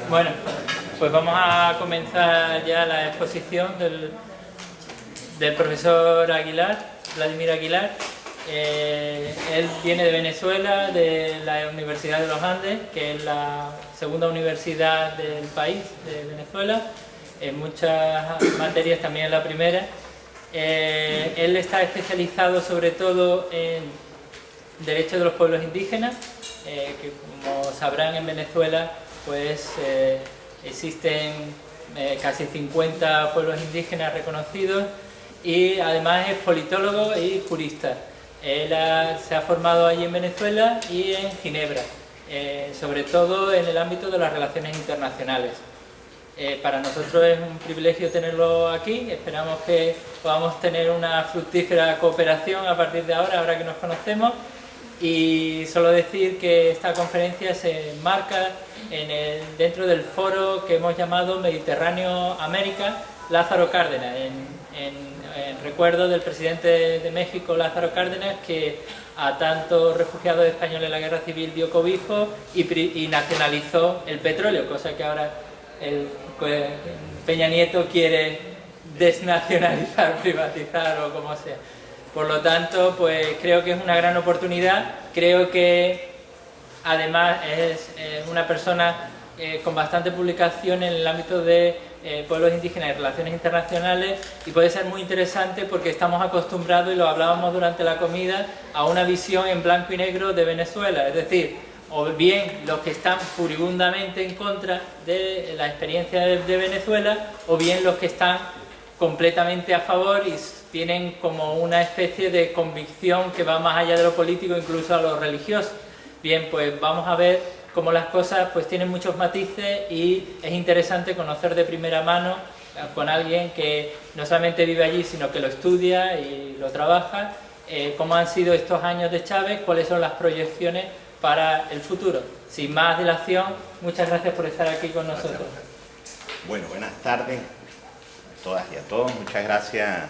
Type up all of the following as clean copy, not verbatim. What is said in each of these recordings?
Bueno, pues vamos a comenzar ya la exposición del profesor Aguilar, Vladimir Aguilar. Él viene de Venezuela, de la Universidad de los Andes, que es la segunda universidad del país, de Venezuela. En muchas materias también es la primera. Él está especializado sobre todo en derechos de los pueblos indígenas, que como sabrán en Venezuela pues existen casi 50 pueblos indígenas reconocidos, y además es politólogo y jurista. Él se ha formado allí en Venezuela y en Ginebra, sobre todo en el ámbito de las relaciones internacionales. Para nosotros es un privilegio tenerlo aquí. Esperamos que podamos tener una fructífera cooperación a partir de ahora que nos conocemos. Y solo decir que esta conferencia se enmarca dentro del foro que hemos llamado Mediterráneo América Lázaro Cárdenas, en recuerdo del presidente de México, Lázaro Cárdenas, que a tantos refugiados españoles en la guerra civil dio cobijo y nacionalizó el petróleo, cosa que ahora Peña Nieto quiere desnacionalizar, privatizar o como sea. Por lo tanto, pues creo que es una gran oportunidad. Creo que además es una persona con bastante publicación en el ámbito de pueblos indígenas y relaciones internacionales, y puede ser muy interesante porque estamos acostumbrados, y lo hablábamos durante la comida, a una visión en blanco y negro de Venezuela. Es decir, o bien los que están furibundamente en contra de la experiencia de Venezuela, o bien los que están completamente a favor y tienen como una especie de convicción que va más allá de lo político, incluso a lo religioso. Bien, pues vamos a ver cómo las cosas pues tienen muchos matices, y es interesante conocer de primera mano con alguien que no solamente vive allí, sino que lo estudia y lo trabaja, cómo han sido estos años de Chávez, cuáles son las proyecciones para el futuro. Sin más dilación, muchas gracias por estar aquí con nosotros. Bueno, buenas tardes a todas y a todos. Muchas gracias,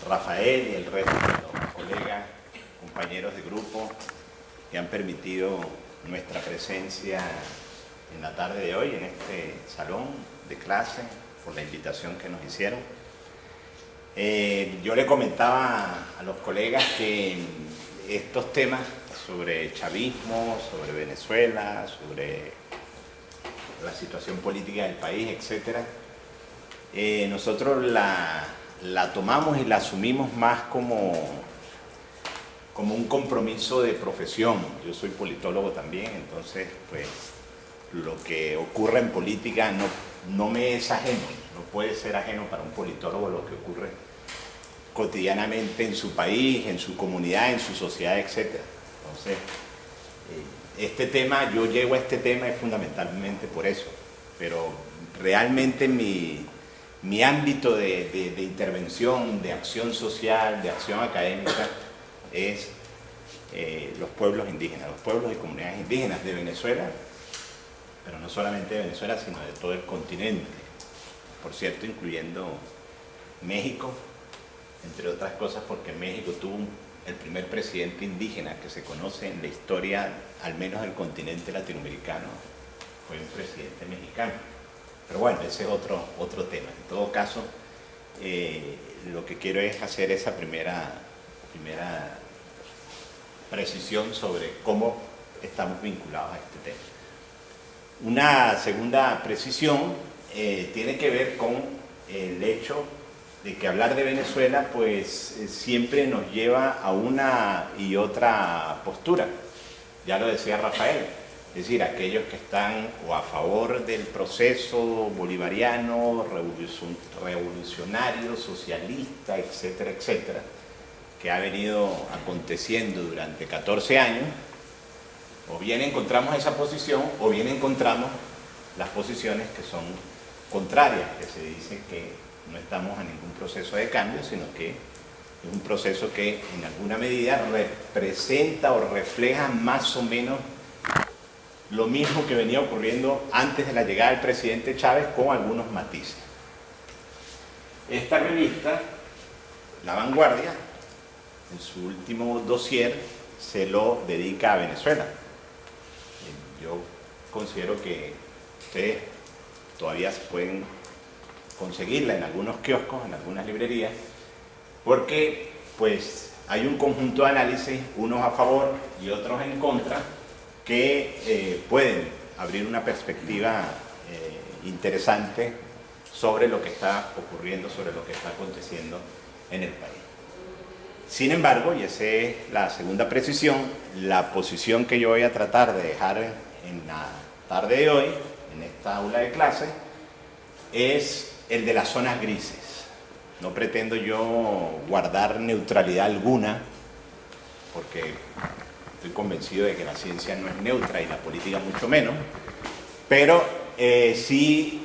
Rafael y el resto de los colegas, compañeros de grupo, que han permitido nuestra presencia en la tarde de hoy en este salón de clase, por la invitación que nos hicieron. Yo le comentaba a los colegas que estos temas sobre chavismo, sobre Venezuela, sobre la situación política del país, etcétera, nosotros la tomamos y la asumimos más como un compromiso de profesión. Yo soy politólogo también, entonces pues lo que ocurre en política no me es ajeno, no puede ser ajeno para un politólogo lo que ocurre cotidianamente en su país, en su comunidad, en su sociedad, etcétera. Entonces, este tema, yo llego a este tema es fundamentalmente por eso, pero realmente mi ámbito de intervención, de acción social, de acción académica, es los pueblos indígenas, los pueblos y comunidades indígenas de Venezuela, pero no solamente de Venezuela, sino de todo el continente, por cierto, incluyendo México, entre otras cosas porque México tuvo el primer presidente indígena que se conoce en la historia, al menos del continente latinoamericano, fue un presidente mexicano. Pero bueno, ese es otro tema. En todo caso, lo que quiero es hacer esa primera precisión sobre cómo estamos vinculados a este tema. Una segunda precisión tiene que ver con el hecho de que hablar de Venezuela pues siempre nos lleva a una y otra postura. Ya lo decía Rafael, es decir, aquellos que están o a favor del proceso bolivariano, revolucionario, socialista, etcétera, etcétera, que ha venido aconteciendo durante 14 años, o bien encontramos esa posición, o bien encontramos las posiciones que son contrarias, que se dice que no estamos en ningún proceso de cambio, sino que es un proceso que en alguna medida representa o refleja más o menos lo mismo que venía ocurriendo antes de la llegada del presidente Chávez, con algunos matices. Esta revista, La Vanguardia, en su último dossier, se lo dedica a Venezuela. Yo considero que ustedes todavía se pueden conseguirla en algunos kioscos, en algunas librerías, porque pues hay un conjunto de análisis, unos a favor y otros en contra, que pueden abrir una perspectiva interesante sobre lo que está ocurriendo, sobre lo que está aconteciendo en el país. Sin embargo, y esa es la segunda precisión, la posición que yo voy a tratar de dejar en la tarde de hoy, en esta aula de clase, es el de las zonas grises. No pretendo yo guardar neutralidad alguna, porque estoy convencido de que la ciencia no es neutra y la política mucho menos, pero sí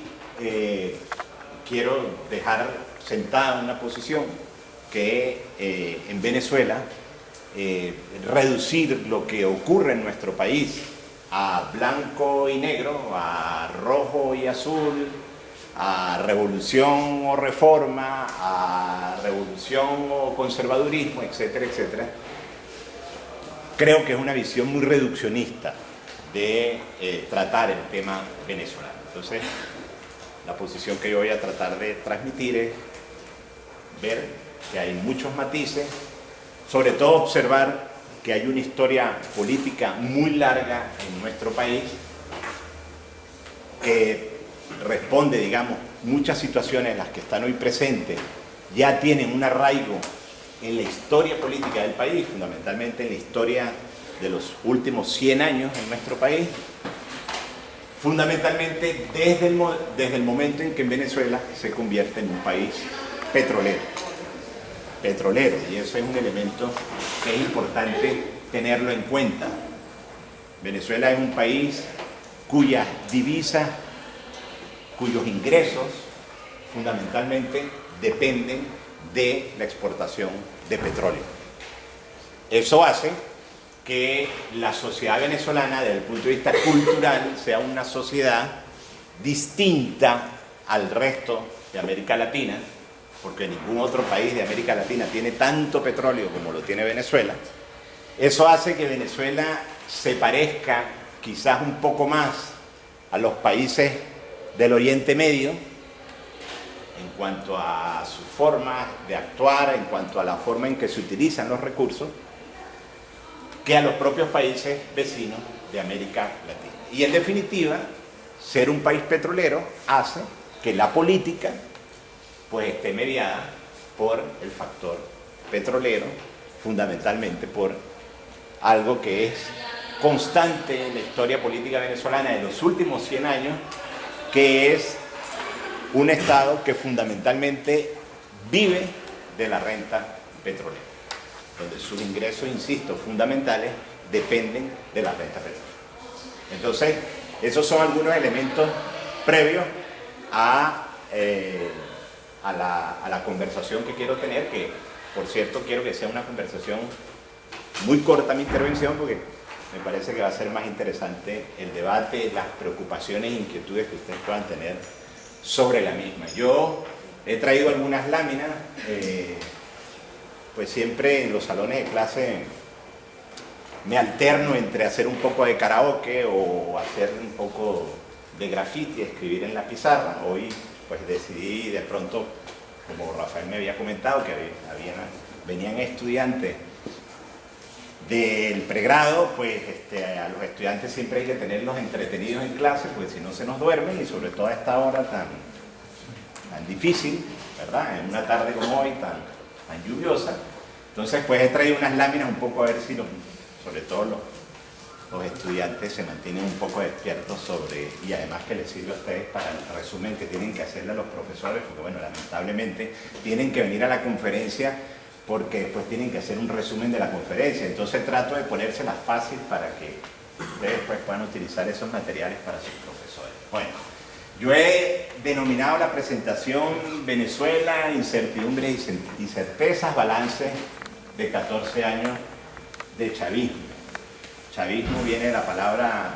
quiero dejar sentada una posición que en Venezuela reducir lo que ocurre en nuestro país a blanco y negro, a rojo y azul, a revolución o reforma, a revolución o conservadurismo, etcétera, etcétera. Creo que es una visión muy reduccionista de tratar el tema venezolano. Entonces, la posición que yo voy a tratar de transmitir es ver que hay muchos matices, sobre todo observar que hay una historia política muy larga en nuestro país que responde, digamos, muchas situaciones en las que están hoy presentes ya tienen un arraigo en la historia política del país, fundamentalmente en la historia de los últimos 100 años en nuestro país, fundamentalmente desde el momento en que en Venezuela se convierte en un país petrolero, y eso es un elemento que es importante tenerlo en cuenta. Venezuela es un país cuyas divisas, cuyos ingresos fundamentalmente dependen de la exportación de petróleo. Eso hace que la sociedad venezolana, desde el punto de vista cultural, sea una sociedad distinta al resto de América Latina, porque ningún otro país de América Latina tiene tanto petróleo como lo tiene Venezuela. Eso hace que Venezuela se parezca quizás un poco más a los países del Oriente Medio en cuanto a su forma de actuar, en cuanto a la forma en que se utilizan los recursos, que a los propios países vecinos de América Latina. Y en definitiva, ser un país petrolero hace que la política pues esté mediada por el factor petrolero, fundamentalmente por algo que es constante en la historia política venezolana de los últimos 100 años, que es un Estado que fundamentalmente vive de la renta petrolera, donde sus ingresos, insisto, fundamentales dependen de la renta petrolera. Entonces, esos son algunos elementos previos a la conversación que quiero tener, que por cierto quiero que sea una conversación muy corta mi intervención, porque me parece que va a ser más interesante el debate, las preocupaciones e inquietudes que ustedes puedan tener sobre la misma. Yo he traído algunas láminas, pues siempre en los salones de clase me alterno entre hacer un poco de karaoke o hacer un poco de graffiti, escribir en la pizarra. Hoy pues decidí de pronto, como Rafael me había comentado, que venían estudiantes del pregrado, pues a los estudiantes siempre hay que tenerlos entretenidos en clase, porque si no se nos duermen, y sobre todo a esta hora tan difícil, ¿verdad? En una tarde como hoy, tan lluviosa. Entonces pues he traído unas láminas un poco a ver si sobre todo los estudiantes se mantienen un poco despiertos y además que les sirve a ustedes para el resumen que tienen que hacerle a los profesores, porque bueno, lamentablemente tienen que venir a la conferencia porque después tienen que hacer un resumen de la conferencia. Entonces trato de ponérselas fácil para que ustedes pues puedan utilizar esos materiales para sus profesores. Bueno, yo he denominado la presentación Venezuela, incertidumbres y certezas, balance de 14 años de chavismo. Chavismo viene de la palabra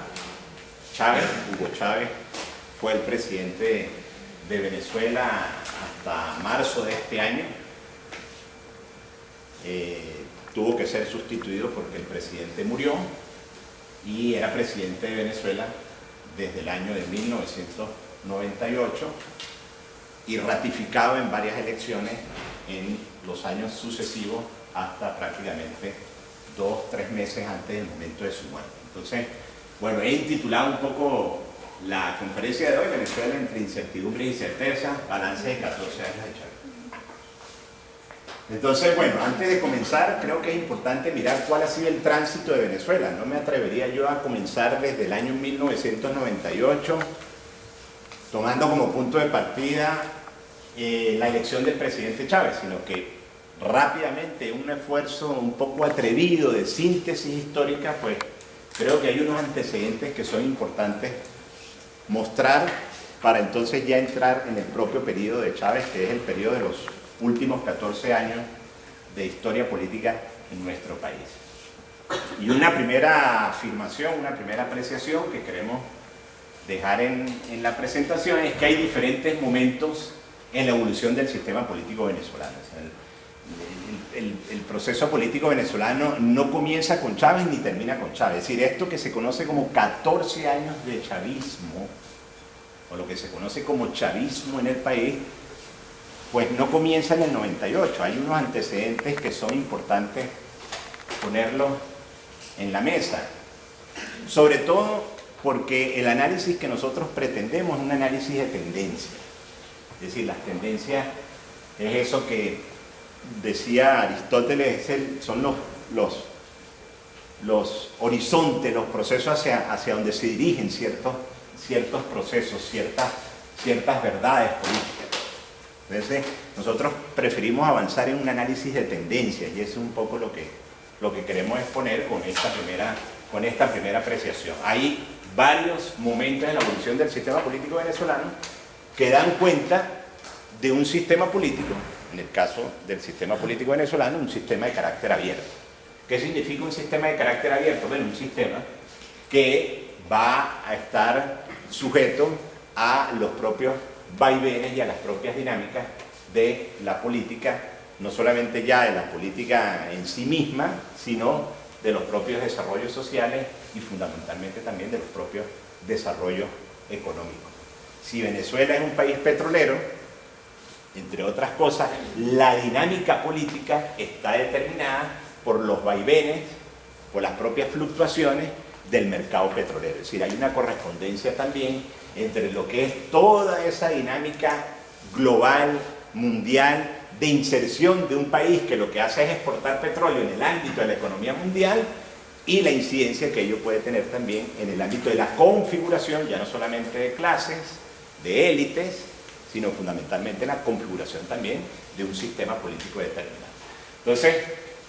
Chávez. Hugo Chávez fue el presidente de Venezuela hasta marzo de este año. Tuvo que ser sustituido porque el presidente murió y era presidente de Venezuela desde el año de 1998 y ratificado en varias elecciones en los años sucesivos hasta prácticamente 2-3 meses antes del momento de su muerte. Entonces, bueno, he intitulado un poco la conferencia de hoy, Venezuela entre incertidumbre y certeza, balance de 14 años de Chávez. Entonces, bueno, antes de comenzar, creo que es importante mirar cuál ha sido el tránsito de Venezuela. No me atrevería yo a comenzar desde el año 1998, tomando como punto de partida la elección del presidente Chávez, sino que rápidamente un esfuerzo un poco atrevido de síntesis histórica, pues creo que hay unos antecedentes que son importantes mostrar para entonces ya entrar en el propio periodo de Chávez, que es el periodo de los últimos 14 años de historia política en nuestro país. Y una primera afirmación, una primera apreciación que queremos dejar en la presentación es que hay diferentes momentos en la evolución del sistema político venezolano. O sea, el proceso político venezolano no comienza con Chávez ni termina con Chávez. Es decir, esto que se conoce como 14 años de chavismo, o lo que se conoce como chavismo en el país, pues no comienza en el 98. Hay unos antecedentes que son importantes ponerlos en la mesa. Sobre todo porque el análisis que nosotros pretendemos es un análisis de tendencia. Es decir, las tendencias es eso que decía Aristóteles, son los horizontes, los procesos hacia donde se dirigen ciertos procesos, ciertas verdades políticas. Entonces, nosotros preferimos avanzar en un análisis de tendencias y eso es un poco lo que queremos exponer con esta primera apreciación. Hay varios momentos en la evolución del sistema político venezolano que dan cuenta de un sistema político, en el caso del sistema político venezolano, un sistema de carácter abierto. ¿Qué significa un sistema de carácter abierto? Bueno, un sistema que va a estar sujeto a los propios vaivenes y a las propias dinámicas de la política, no solamente ya de la política en sí misma, sino de los propios desarrollos sociales y fundamentalmente también de los propios desarrollos económicos. Si Venezuela es un país petrolero, entre otras cosas, la dinámica política está determinada por los vaivenes, por las propias fluctuaciones del mercado petrolero. Es decir, hay una correspondencia también entre lo que es toda esa dinámica global, mundial, de inserción de un país que lo que hace es exportar petróleo en el ámbito de la economía mundial y la incidencia que ello puede tener también en el ámbito de la configuración, ya no solamente de clases, de élites, sino fundamentalmente la configuración también de un sistema político determinado. Entonces,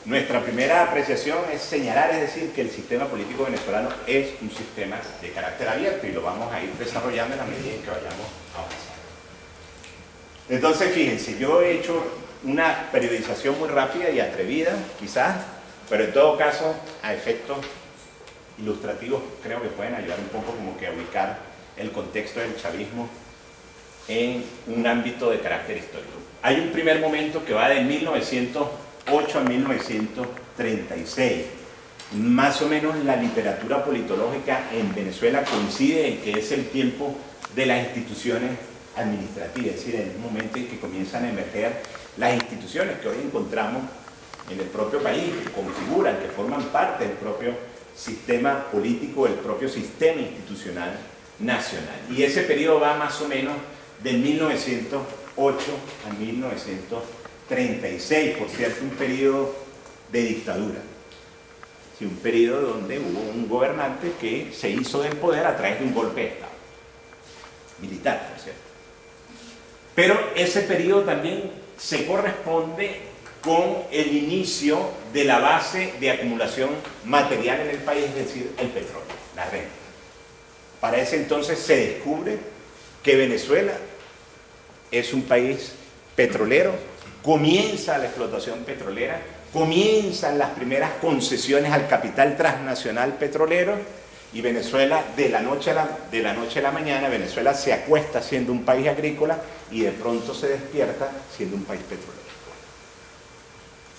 nuestra primera apreciación es señalar, es decir, que el sistema político venezolano es un sistema de carácter abierto y lo vamos a ir desarrollando en la medida en que vayamos avanzando. Entonces, fíjense, yo he hecho una periodización muy rápida y atrevida, quizás, pero en todo caso, a efectos ilustrativos, creo que pueden ayudar un poco como que a ubicar el contexto del chavismo en un ámbito de carácter histórico. Hay un primer momento que va de 1908 a 1936. Más o menos la literatura politológica en Venezuela coincide en que es el tiempo de las instituciones administrativas, es decir, en el momento en que comienzan a emerger las instituciones que hoy encontramos en el propio país, que configuran, que forman parte del propio sistema político, del propio sistema institucional nacional. Y ese periodo va más o menos de 1908 a 1936, por cierto, un periodo de dictadura. Sí, un periodo donde hubo un gobernante que se hizo del poder a través de un golpe de Estado, militar, por cierto. Pero ese periodo también se corresponde con el inicio de la base de acumulación material en el país, es decir, el petróleo, la renta. Para ese entonces se descubre que Venezuela es un país petrolero, comienza la explotación petrolera, comienzan las primeras concesiones al capital transnacional petrolero y Venezuela, de la noche a la mañana, Venezuela se acuesta siendo un país agrícola y de pronto se despierta siendo un país petrolero.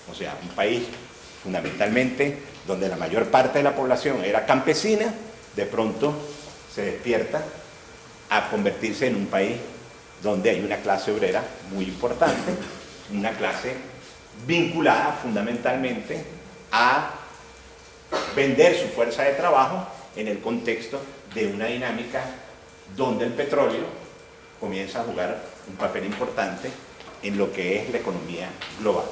O sea, un país fundamentalmente donde la mayor parte de la población era campesina, de pronto se despierta a convertirse en un país donde hay una clase obrera muy importante, una clase vinculada fundamentalmente a vender su fuerza de trabajo en el contexto de una dinámica donde el petróleo comienza a jugar un papel importante en lo que es la economía global.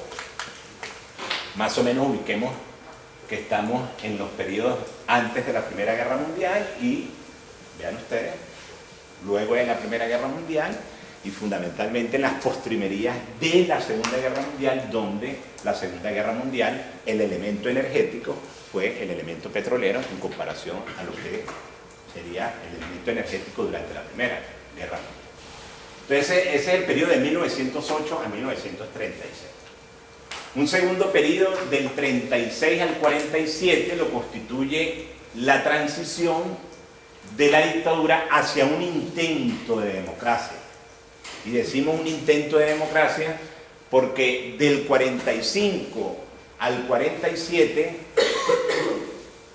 Más o menos ubiquemos que estamos en los periodos antes de la Primera Guerra Mundial y, vean ustedes, luego de la Primera Guerra Mundial y fundamentalmente en las postrimerías de la Segunda Guerra Mundial, donde la Segunda Guerra Mundial el elemento energético fue el elemento petrolero en comparación a lo que sería el elemento energético durante la Primera Guerra Mundial. Entonces ese es el periodo de 1908 a 1936. Un segundo periodo del 36 al 47 lo constituye la transición de la dictadura hacia un intento de democracia. Y decimos un intento de democracia porque del 45 al 47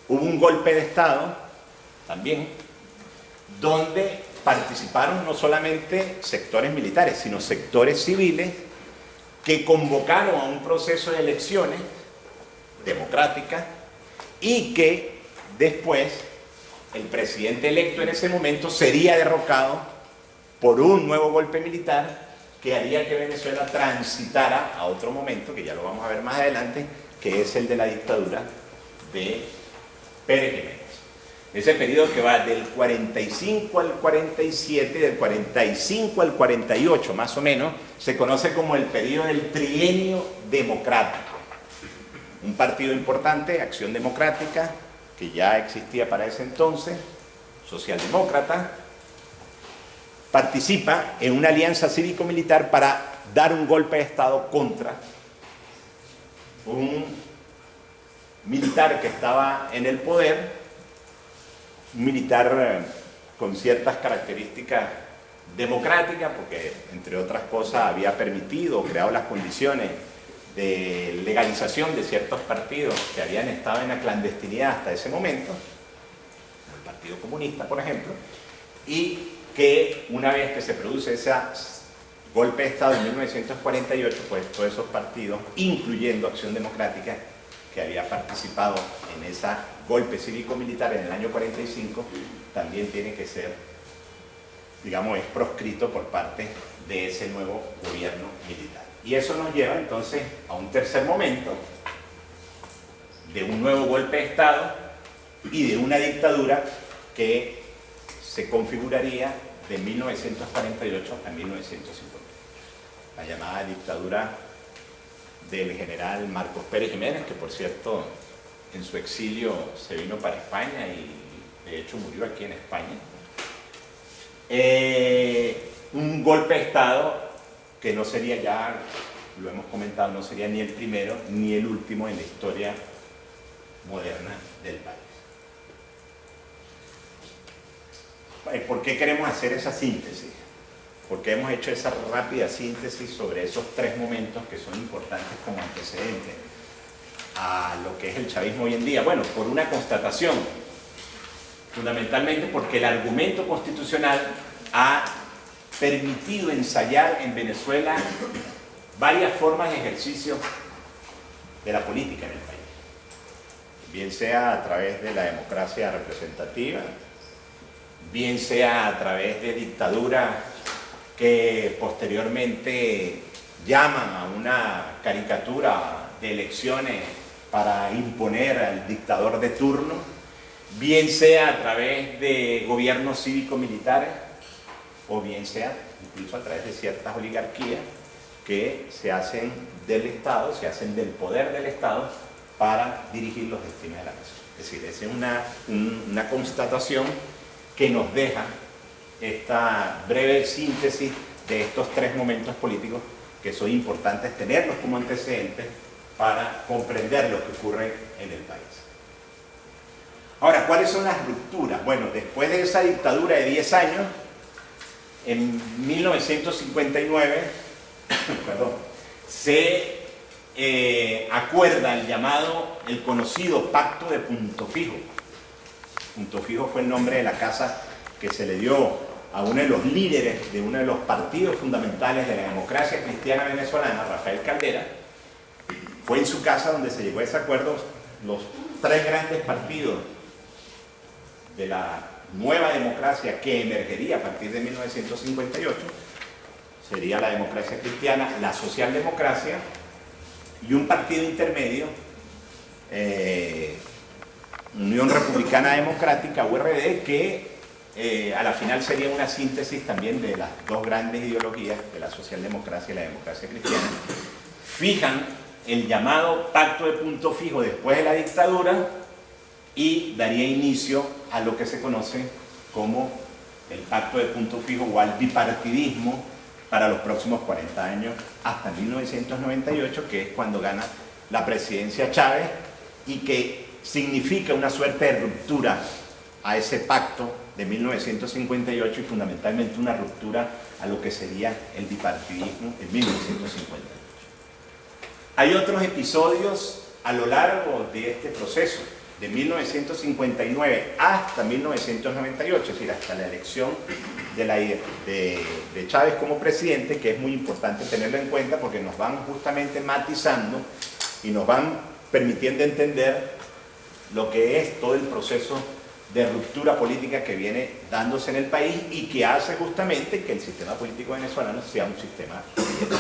hubo un golpe de Estado también, donde participaron no solamente sectores militares, sino sectores civiles que convocaron a un proceso de elecciones democráticas y que después el presidente electo en ese momento sería derrocado por un nuevo golpe militar que haría que Venezuela transitara a otro momento, que ya lo vamos a ver más adelante, que es el de la dictadura de Pérez Jiménez. Ese periodo que va del 45 al 47, del 45 al 48 más o menos, se conoce como el periodo del trienio democrático. Un partido importante, Acción Democrática, que ya existía para ese entonces, socialdemócrata, participa en una alianza cívico-militar para dar un golpe de Estado contra un militar que estaba en el poder, un militar con ciertas características democráticas, porque entre otras cosas había permitido o creado las condiciones de legalización de ciertos partidos que habían estado en la clandestinidad hasta ese momento, como el Partido Comunista, por ejemplo, y que una vez que se produce ese golpe de Estado en 1948, pues todos esos partidos, incluyendo Acción Democrática, que había participado en ese golpe cívico-militar en el año 45, también tiene que ser, digamos, es proscrito por parte de ese nuevo gobierno militar. Y eso nos lleva entonces a un tercer momento de un nuevo golpe de Estado y de una dictadura que se configuraría de 1948 a 1950. La llamada dictadura del general Marcos Pérez Jiménez, que por cierto en su exilio se vino para España y de hecho murió aquí en España. Un golpe de Estado que no sería ya, lo hemos comentado, no sería ni el primero ni el último en la historia moderna del país. ¿Por qué queremos hacer esa síntesis? Porque hemos hecho esa rápida síntesis sobre esos tres momentos que son importantes como antecedentes a lo que es el chavismo hoy en día. Bueno, por una constatación, fundamentalmente porque el argumento constitucional ha permitido ensayar en Venezuela varias formas de ejercicio de la política en el país, bien sea a través de la democracia representativa, bien sea a través de dictaduras que posteriormente llaman a una caricatura de elecciones para imponer al dictador de turno, bien sea a través de gobiernos cívico-militares, o bien sea incluso a través de ciertas oligarquías que se hacen del Estado, se hacen del poder del Estado para dirigir los destinos de la nación. Es decir, esa es una constatación que nos deja esta breve síntesis de estos tres momentos políticos que son importantes tenerlos como antecedentes para comprender lo que ocurre en el país. Ahora, ¿cuáles son las rupturas? Bueno, después de esa dictadura de 10 años, en 1959, se acuerda el conocido Pacto de Punto Fijo. Punto Fijo fue el nombre de la casa que se le dio a uno de los líderes de uno de los partidos fundamentales de la democracia cristiana venezolana, Rafael Caldera, fue en su casa donde se llegó a ese acuerdo. Los tres grandes partidos de la nueva democracia que emergería a partir de 1958 sería la democracia cristiana, la socialdemocracia y un partido intermedio, Unión Republicana Democrática, URD, que a la final sería una síntesis también de las dos grandes ideologías de la socialdemocracia y la democracia cristiana. Fijan el llamado pacto de punto fijo después de la dictadura y daría inicio a lo que se conoce como el pacto de punto fijo o al bipartidismo para los próximos 40 años hasta 1998, que es cuando gana la presidencia Chávez y que significa una suerte de ruptura a ese pacto de 1958 y fundamentalmente una ruptura a lo que sería el bipartidismo en 1958. Hay otros episodios a lo largo de este proceso, de 1959 hasta 1998, es decir, hasta la elección de Chávez como presidente, que es muy importante tenerlo en cuenta porque nos van justamente matizando y nos van permitiendo entender lo que es todo el proceso de ruptura política que viene dándose en el país y que hace justamente que el sistema político venezolano sea un sistema violento.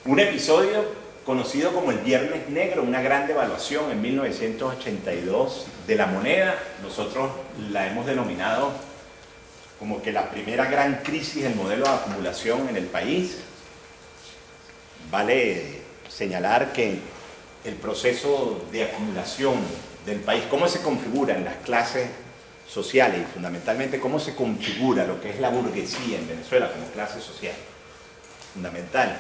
Un episodio conocido como el Viernes Negro, una gran devaluación en 1982 de la moneda. Nosotros la hemos denominado como que la primera gran crisis del modelo de acumulación en el país. Vale señalar que el proceso de acumulación del país, cómo se configura en las clases sociales y fundamentalmente cómo se configura lo que es la burguesía en Venezuela como clase social fundamental.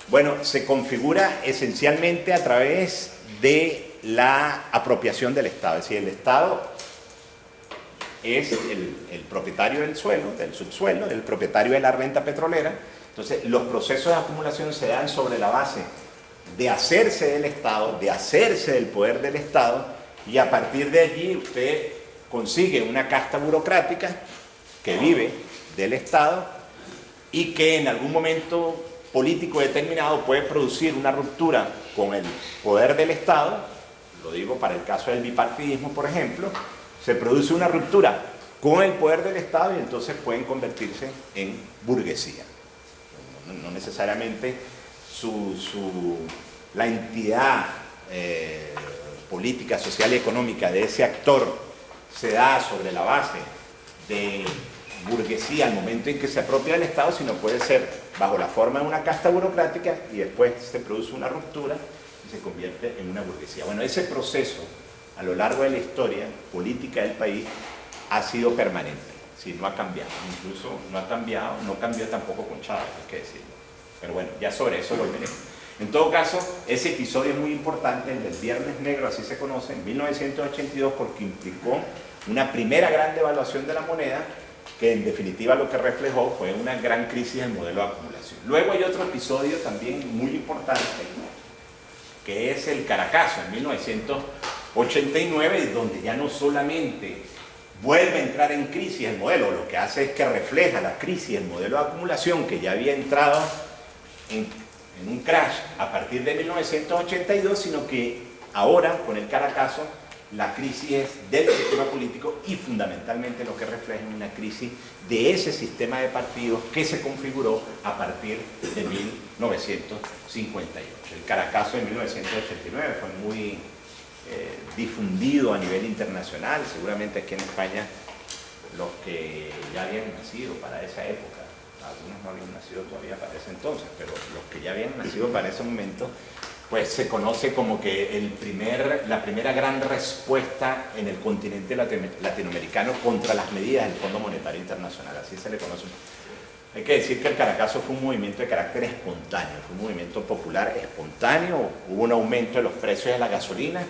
Bueno, se configura esencialmente a través de la apropiación del Estado, es decir, el Estado es el propietario del suelo, del subsuelo, el propietario de la renta petrolera. Entonces, los procesos de acumulación se dan sobre la base de hacerse del Estado, de hacerse del poder del Estado, y a partir de allí usted consigue una casta burocrática que vive del Estado y que en algún momento político determinado puede producir una ruptura con el poder del Estado. Lo digo para el caso del bipartidismo, por ejemplo, se produce una ruptura con el poder del Estado y entonces pueden convertirse en burguesía. No necesariamente la entidad política, social y económica de ese actor se da sobre la base de burguesía al momento en que se apropia del Estado, sino puede ser bajo la forma de una casta burocrática y después se produce una ruptura y se convierte en una burguesía. Bueno, ese proceso a lo largo de la historia política del país ha sido permanente, sí, no ha cambiado, incluso no ha cambiado, no cambió tampoco con Chávez, hay que decirlo. Pero bueno, ya sobre eso volveremos. En todo caso, ese episodio es muy importante, el del Viernes Negro, así se conoce, en 1982, porque implicó una primera gran devaluación de la moneda, que en definitiva lo que reflejó fue una gran crisis del modelo de acumulación. Luego hay otro episodio también muy importante, que es el Caracazo, en 1989, donde ya no solamente vuelve a entrar en crisis el modelo, lo que hace es que refleja la crisis del modelo de acumulación, que ya había entrado en un crash a partir de 1982, sino que ahora, con el Caracazo, la crisis es del sistema político y fundamentalmente lo que refleja es una crisis de ese sistema de partidos que se configuró a partir de 1958. El Caracazo de 1989 fue muy difundido a nivel internacional, seguramente aquí en España los que ya habían nacido para esa época, algunos no habían nacido todavía para ese entonces, pero los que ya habían nacido para ese momento, pues se conoce como que la primera gran respuesta en el continente latinoamericano contra las medidas del Fondo Monetario Internacional, así se le conoce. Hay que decir que el Caracazo fue un movimiento de carácter espontáneo, fue un movimiento popular espontáneo, hubo un aumento de los precios de la gasolina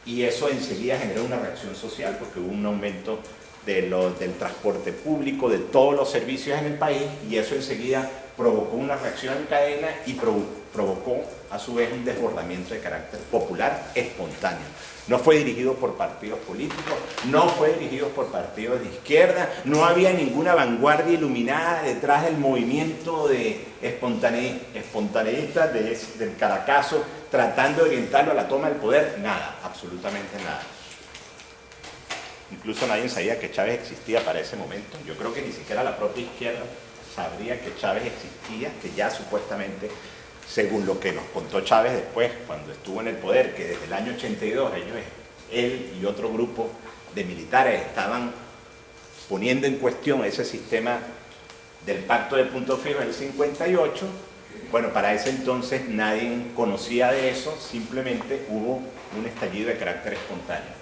y eso enseguida generó una reacción social porque hubo un aumento del transporte público, de todos los servicios en el país, y eso enseguida provocó una reacción en cadena y produjo provocó a su vez un desbordamiento de carácter popular espontáneo. No fue dirigido por partidos políticos, no fue dirigido por partidos de izquierda, no había ninguna vanguardia iluminada detrás del movimiento de espontaneístas del Caracazo tratando de orientarlo a la toma del poder, nada, absolutamente nada. Incluso nadie sabía que Chávez existía para ese momento. Yo creo que ni siquiera la propia izquierda sabría que Chávez existía, que ya supuestamente, según lo que nos contó Chávez después, cuando estuvo en el poder, que desde el año 82 él y otro grupo de militares estaban poniendo en cuestión ese sistema del pacto de punto fijo del 58, bueno, para ese entonces nadie conocía de eso, simplemente hubo un estallido de carácter espontáneo.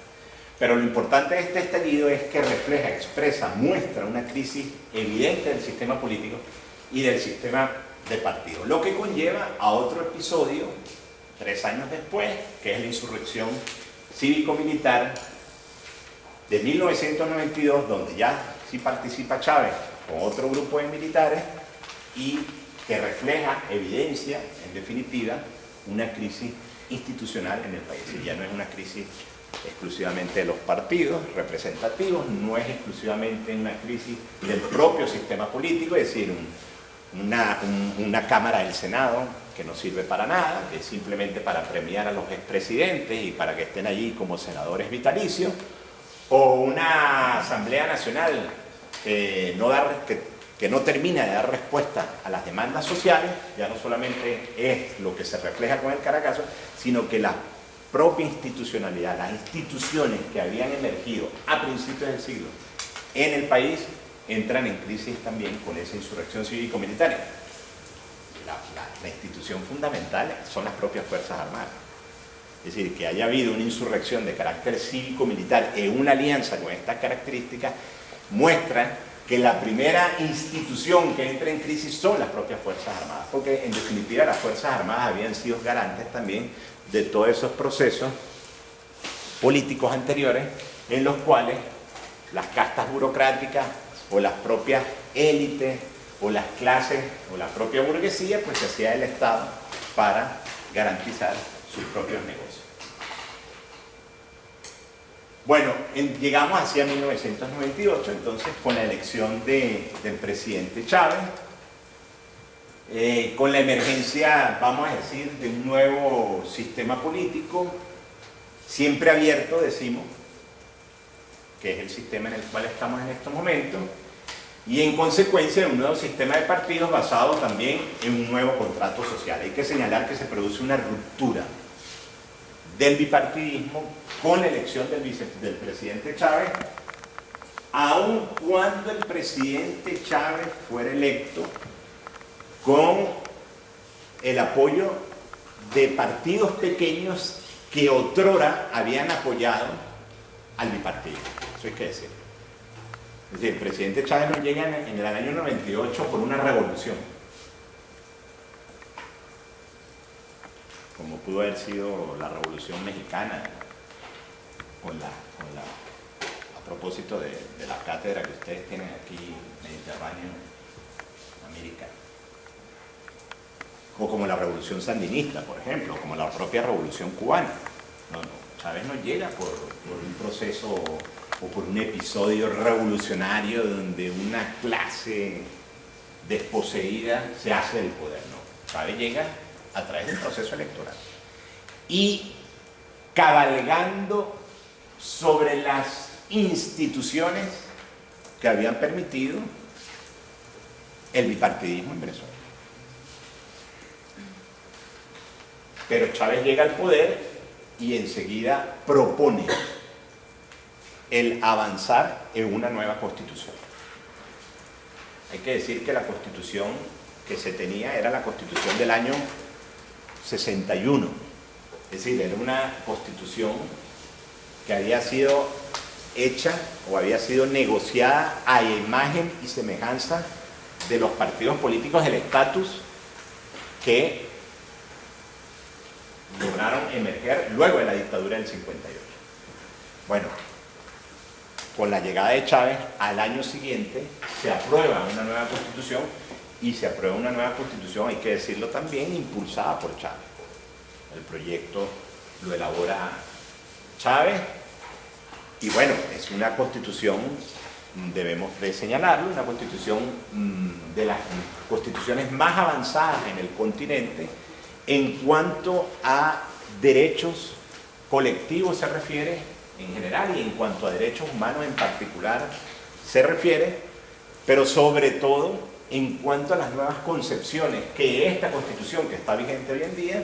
Pero lo importante de este estallido es que refleja, expresa, muestra una crisis evidente del sistema político y del sistema de partidos, lo que conlleva a otro episodio 3 años después, que es la insurrección cívico-militar de 1992, donde ya sí participa Chávez con otro grupo de militares y que refleja, evidencia, en definitiva, una crisis institucional en el país. Y ya no es una crisis exclusivamente de los partidos representativos, no es exclusivamente una crisis del propio sistema político, es decir, una Cámara del Senado que no sirve para nada, que es simplemente para premiar a los expresidentes y para que estén allí como senadores vitalicios, o una Asamblea Nacional que no termina de dar respuesta a las demandas sociales, ya no solamente es lo que se refleja con el Caracazo, sino que la propia institucionalidad, las instituciones que habían emergido a principios del siglo en el país, entran en crisis también con esa insurrección cívico-militar. La institución fundamental son las propias Fuerzas Armadas. Es decir, que haya habido una insurrección de carácter cívico-militar en una alianza con estas características, muestra que la primera institución que entra en crisis son las propias Fuerzas Armadas, porque en definitiva las Fuerzas Armadas habían sido garantes también de todos esos procesos políticos anteriores en los cuales las castas burocráticas o las propias élites o las clases o la propia burguesía pues se hacía el Estado para garantizar sus propios negocios. Bueno, llegamos hacia 1998, entonces con la elección del presidente Chávez, con la emergencia, vamos a decir, de un nuevo sistema político, siempre abierto, decimos, que es el sistema en el cual estamos en estos momentos, y en consecuencia de un nuevo sistema de partidos basado también en un nuevo contrato social. Hay que señalar que se produce una ruptura del bipartidismo con la elección del presidente Chávez, aun cuando el presidente Chávez fuera electo con el apoyo de partidos pequeños que otrora habían apoyado al bipartidismo. Eso hay que decir. Es decir, el presidente Chávez no llega en el año 98 por una revolución, como pudo haber sido la Revolución Mexicana, a propósito de la cátedra que ustedes tienen aquí, Mediterráneo, América, o como la Revolución Sandinista, por ejemplo, como la propia Revolución Cubana. No, Chávez no llega por un proceso o por un episodio revolucionario donde una clase desposeída se hace del poder, no. Chávez llega a través del proceso electoral y cabalgando sobre las instituciones que habían permitido el bipartidismo en Venezuela. Pero Chávez llega al poder y enseguida propone el avanzar en una nueva constitución. Hay que decir que la constitución que se tenía era la constitución del año 61, es decir, era una constitución que había sido hecha o había sido negociada a imagen y semejanza de los partidos políticos del estatus que lograron emerger luego de la dictadura del 58. Bueno, con la llegada de Chávez, al año siguiente se aprueba una nueva constitución y se aprueba una nueva constitución, hay que decirlo también, impulsada por Chávez. El proyecto lo elabora Chávez y bueno, es una constitución, debemos de señalarlo, una constitución de las constituciones más avanzadas en el continente en cuanto a derechos colectivos se refiere en general y en cuanto a derechos humanos en particular se refiere, pero sobre todo en cuanto a las nuevas concepciones que esta constitución que está vigente hoy en día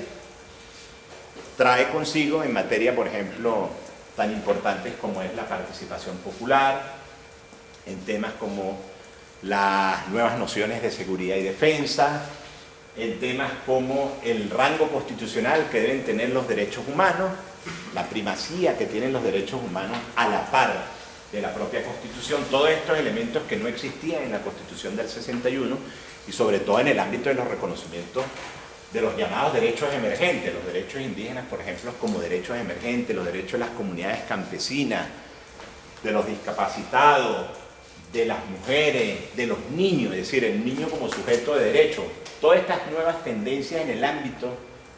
trae consigo en materia, por ejemplo, tan importantes como es la participación popular, en temas como las nuevas nociones de seguridad y defensa, en temas como el rango constitucional que deben tener los derechos humanos, la primacía que tienen los derechos humanos a la par de la propia Constitución, todos estos elementos que no existían en la Constitución del 61 y sobre todo en el ámbito de los reconocimientos de los llamados derechos emergentes, los derechos indígenas, por ejemplo, como derechos emergentes, los derechos de las comunidades campesinas, de los discapacitados, de las mujeres, de los niños, es decir, el niño como sujeto de derecho. Todas estas nuevas tendencias en el ámbito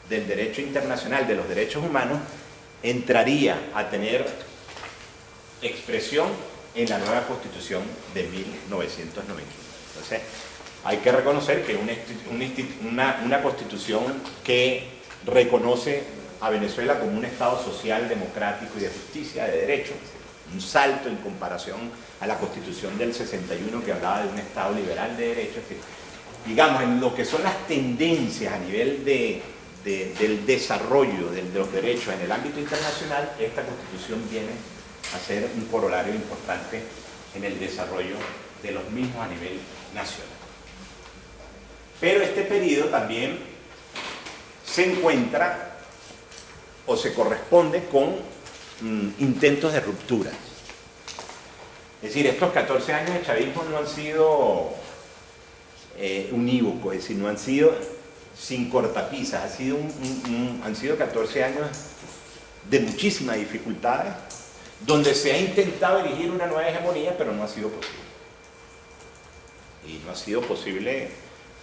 del derecho internacional, de los derechos humanos, entraría a tener expresión en la nueva Constitución de 1991. Entonces, hay que reconocer que una Constitución que reconoce a Venezuela como un Estado social, democrático y de justicia, de derecho, un salto en comparación a la Constitución del 61 que hablaba de un Estado liberal de derecho, que, digamos, en lo que son las tendencias a nivel del desarrollo de los derechos en el ámbito internacional, esta Constitución viene a ser un corolario importante en el desarrollo de los mismos a nivel nacional. Pero este periodo también se encuentra o se corresponde con intentos de ruptura. Es decir, estos 14 años de chavismo no han sido unívocos, es decir, no han sido sin cortapisas, han sido 14 años de muchísimas dificultades, donde se ha intentado erigir una nueva hegemonía, pero no ha sido posible. Y no ha sido posible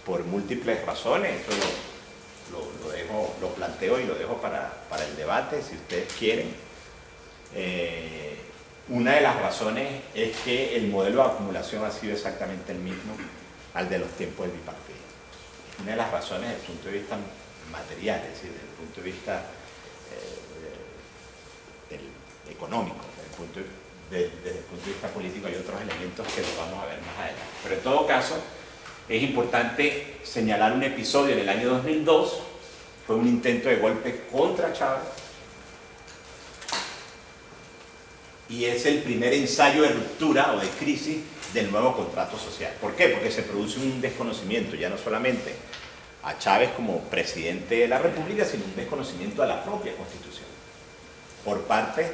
por múltiples razones. Eso lo planteo y lo dejo para el debate, si ustedes quieren. Una de las razones es que el modelo de acumulación ha sido exactamente el mismo al de los tiempos del bipartidismo. Una de las razones desde el punto de vista material, es decir, desde el punto de vista económico, desde el punto de vista político hay otros elementos que los vamos a ver más adelante. Pero en todo caso, es importante señalar un episodio en el año 2002, fue un intento de golpe contra Chávez, y es el primer ensayo de ruptura o de crisis del nuevo contrato social. ¿Por qué? Porque se produce un desconocimiento, ya no solamente a Chávez como presidente de la República, sino un desconocimiento a la propia Constitución, por parte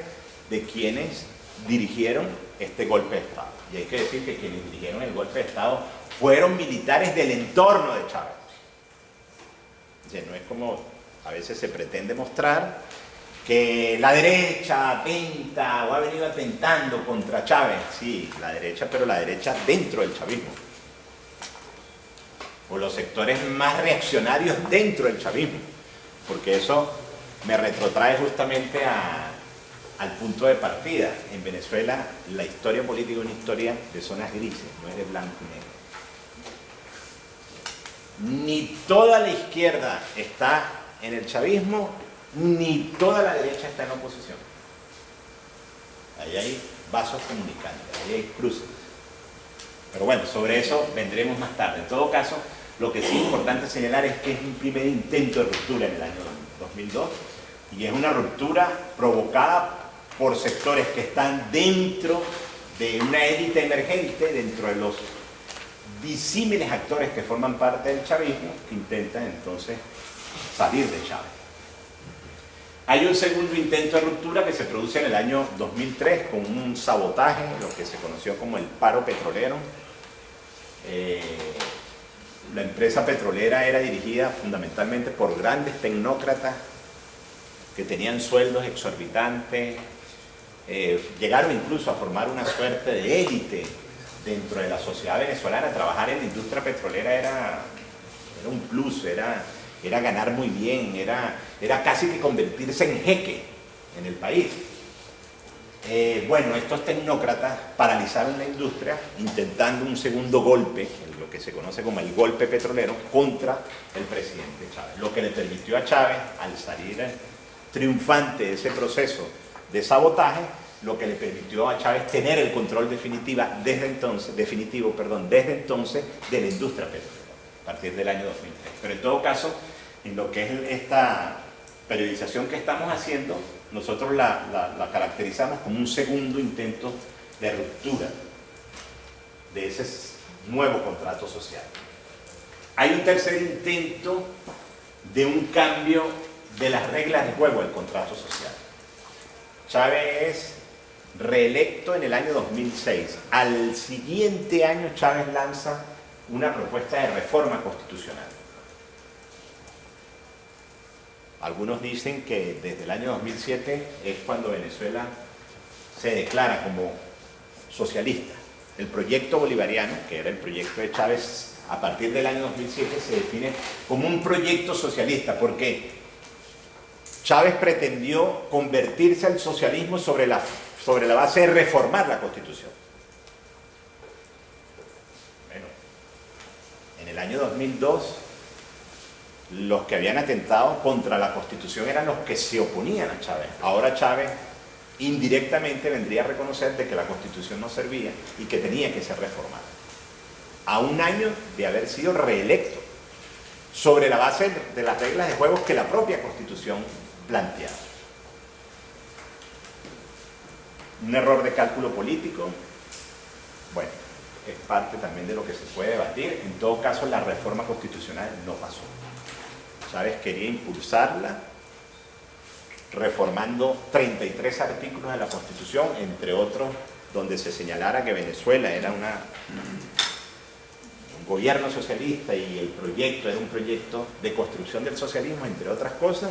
de quienes dirigieron este golpe de Estado. Y hay que decir que quienes dirigieron el golpe de Estado fueron militares del entorno de Chávez. O sea, no es como a veces se pretende mostrar que la derecha atenta o ha venido atentando contra Chávez. Sí, la derecha, pero la derecha dentro del chavismo. O los sectores más reaccionarios dentro del chavismo. Porque eso me retrotrae justamente al punto de partida. En Venezuela la historia política es una historia de zonas grises, no es de blanco y negro. Ni toda la izquierda está en el chavismo, ni toda la derecha está en la oposición. Ahí hay vasos comunicantes, ahí hay cruces. Pero bueno, sobre eso vendremos más tarde. En todo caso, lo que sí es importante señalar es que es un primer intento de ruptura en el año 2002 y es una ruptura provocada por sectores que están dentro de una élite emergente, dentro de los disímiles actores que forman parte del chavismo, que intentan entonces salir de Chávez. Hay un segundo intento de ruptura que se produce en el año 2003 con un sabotaje, lo que se conoció como el paro petrolero. La empresa petrolera era dirigida fundamentalmente por grandes tecnócratas que tenían sueldos exorbitantes, llegaron incluso a formar una suerte de élite dentro de la sociedad venezolana, trabajar en la industria petrolera era un plus, era ganar muy bien, era casi que convertirse en jeque en el país. Bueno, estos tecnócratas paralizaron la industria intentando un segundo golpe, lo que se conoce como el golpe petrolero, contra el presidente Chávez, lo que le permitió a Chávez, al salir triunfante de ese proceso de sabotaje, lo que le permitió a Chávez tener el control definitivo desde entonces de la industria petrolera, a partir del año 2003. Pero en todo caso, en lo que es esta periodización que estamos haciendo, nosotros la caracterizamos como un segundo intento de ruptura de ese nuevo contrato social. Hay un tercer intento de un cambio de las reglas de juego del contrato social. Chávez es reelecto en el año 2006. Al siguiente año Chávez lanza una propuesta de reforma constitucional. Algunos dicen que desde el año 2007 es cuando Venezuela se declara como socialista. El proyecto bolivariano, que era el proyecto de Chávez, a partir del año 2007 se define como un proyecto socialista, porque Chávez pretendió convertirse al socialismo sobre la base de reformar la Constitución. Bueno, en el año 2002, los que habían atentado contra la Constitución eran los que se oponían a Chávez. Ahora Chávez indirectamente vendría a reconocer de que la Constitución no servía y que tenía que ser reformada. A un año de haber sido reelecto, sobre la base de las reglas de juego que la propia Constitución planteaba. Un error de cálculo político, bueno, es parte también de lo que se puede debatir. En todo caso, la reforma constitucional no pasó. Chávez quería impulsarla reformando 33 artículos de la Constitución, entre otros donde se señalara que Venezuela era un gobierno socialista y el proyecto era un proyecto de construcción del socialismo, entre otras cosas.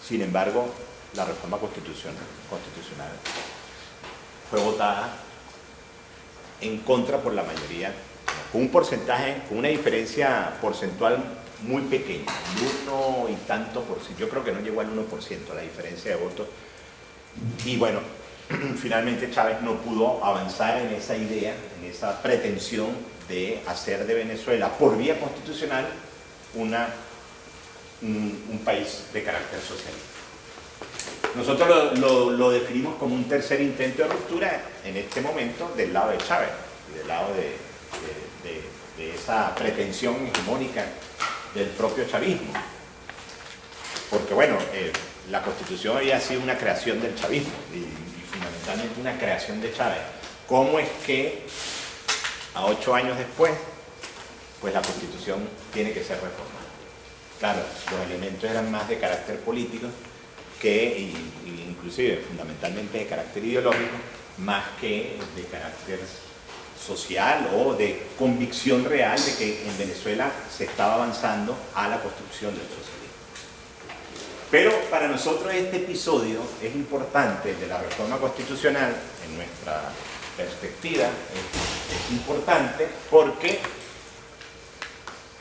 Sin embargo, la reforma constitucional fue votada en contra por la mayoría, con un porcentaje, con una diferencia porcentual muy pequeña, el 1 y tanto por ciento. Yo creo que no llegó al 1% la diferencia de votos. Y bueno, finalmente Chávez no pudo avanzar en esa idea, en esa pretensión de hacer de Venezuela, por vía constitucional, un país de carácter socialista. Nosotros lo definimos como un tercer intento de ruptura en este momento del lado de Chávez y del lado de esa pretensión hegemónica del propio chavismo. Porque bueno, la Constitución había sido una creación del chavismo y fundamentalmente una creación de Chávez. ¿Cómo es que a 8 años después, pues la Constitución tiene que ser reformada? Claro, los elementos eran más de carácter político que, inclusive fundamentalmente de carácter ideológico, más que de carácter social o de convicción real de que en Venezuela se estaba avanzando a la construcción del socialismo. Pero para nosotros este episodio es importante, de la reforma constitucional, en nuestra perspectiva, es importante porque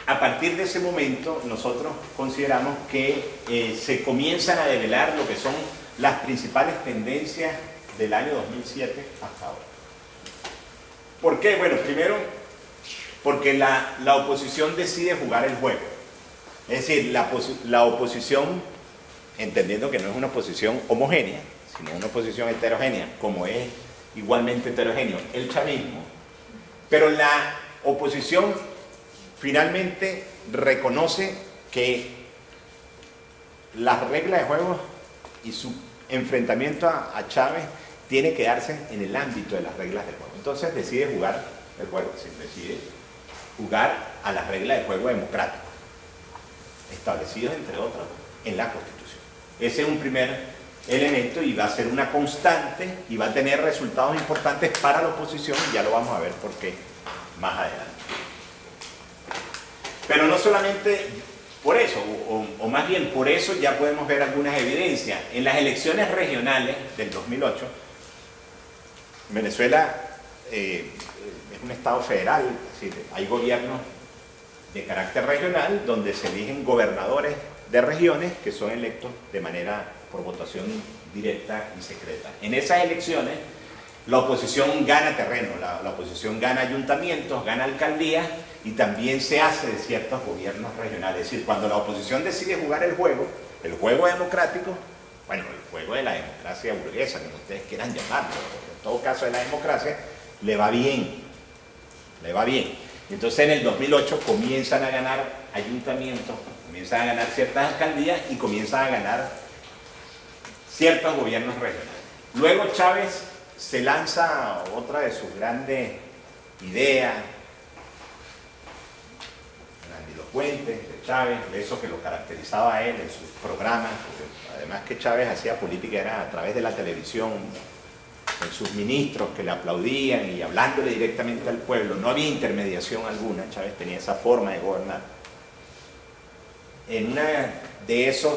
a partir de ese momento nosotros consideramos que se comienzan a develar lo que son las principales tendencias del año 2007 hasta ahora. ¿Por qué? Bueno, primero, porque la oposición decide jugar el juego. Es decir, la oposición, entendiendo que no es una oposición homogénea, sino una oposición heterogénea, como es igualmente heterogéneo el chavismo, pero la oposición finalmente reconoce que las reglas de juego y su enfrentamiento a Chávez tiene que darse en el ámbito de las reglas del juego. Entonces decide jugar el juego, decide jugar a las reglas de juego democráticas, establecidos entre otros en la Constitución. Ese es un primer elemento y va a ser una constante y va a tener resultados importantes para la oposición, y ya lo vamos a ver por qué más adelante. Pero no solamente por eso, o más bien por eso ya podemos ver algunas evidencias. En las elecciones regionales del 2008, Venezuela, es un Estado federal, es decir, hay gobiernos de carácter regional donde se eligen gobernadores de regiones que son electos de manera por votación directa y secreta. En esas elecciones la oposición gana terreno, la oposición gana ayuntamientos, gana alcaldías y también se hace de ciertos gobiernos regionales. Es decir, cuando la oposición decide jugar el juego democrático, bueno, el juego de la democracia burguesa, como ustedes quieran llamarlo, en todo caso de la democracia, le va bien, le va bien. Entonces en el 2008 comienzan a ganar ayuntamientos, comienzan a ganar ciertas alcaldías y comienzan a ganar ciertos gobiernos regionales. Luego Chávez se lanza otra de sus grandes ideas, grandilocuentes de Chávez, de eso que lo caracterizaba a él en sus programas, porque además que Chávez hacía política era a través de la televisión, con sus ministros que le aplaudían y hablándole directamente al pueblo, no había intermediación alguna, Chávez tenía esa forma de gobernar. En una de esas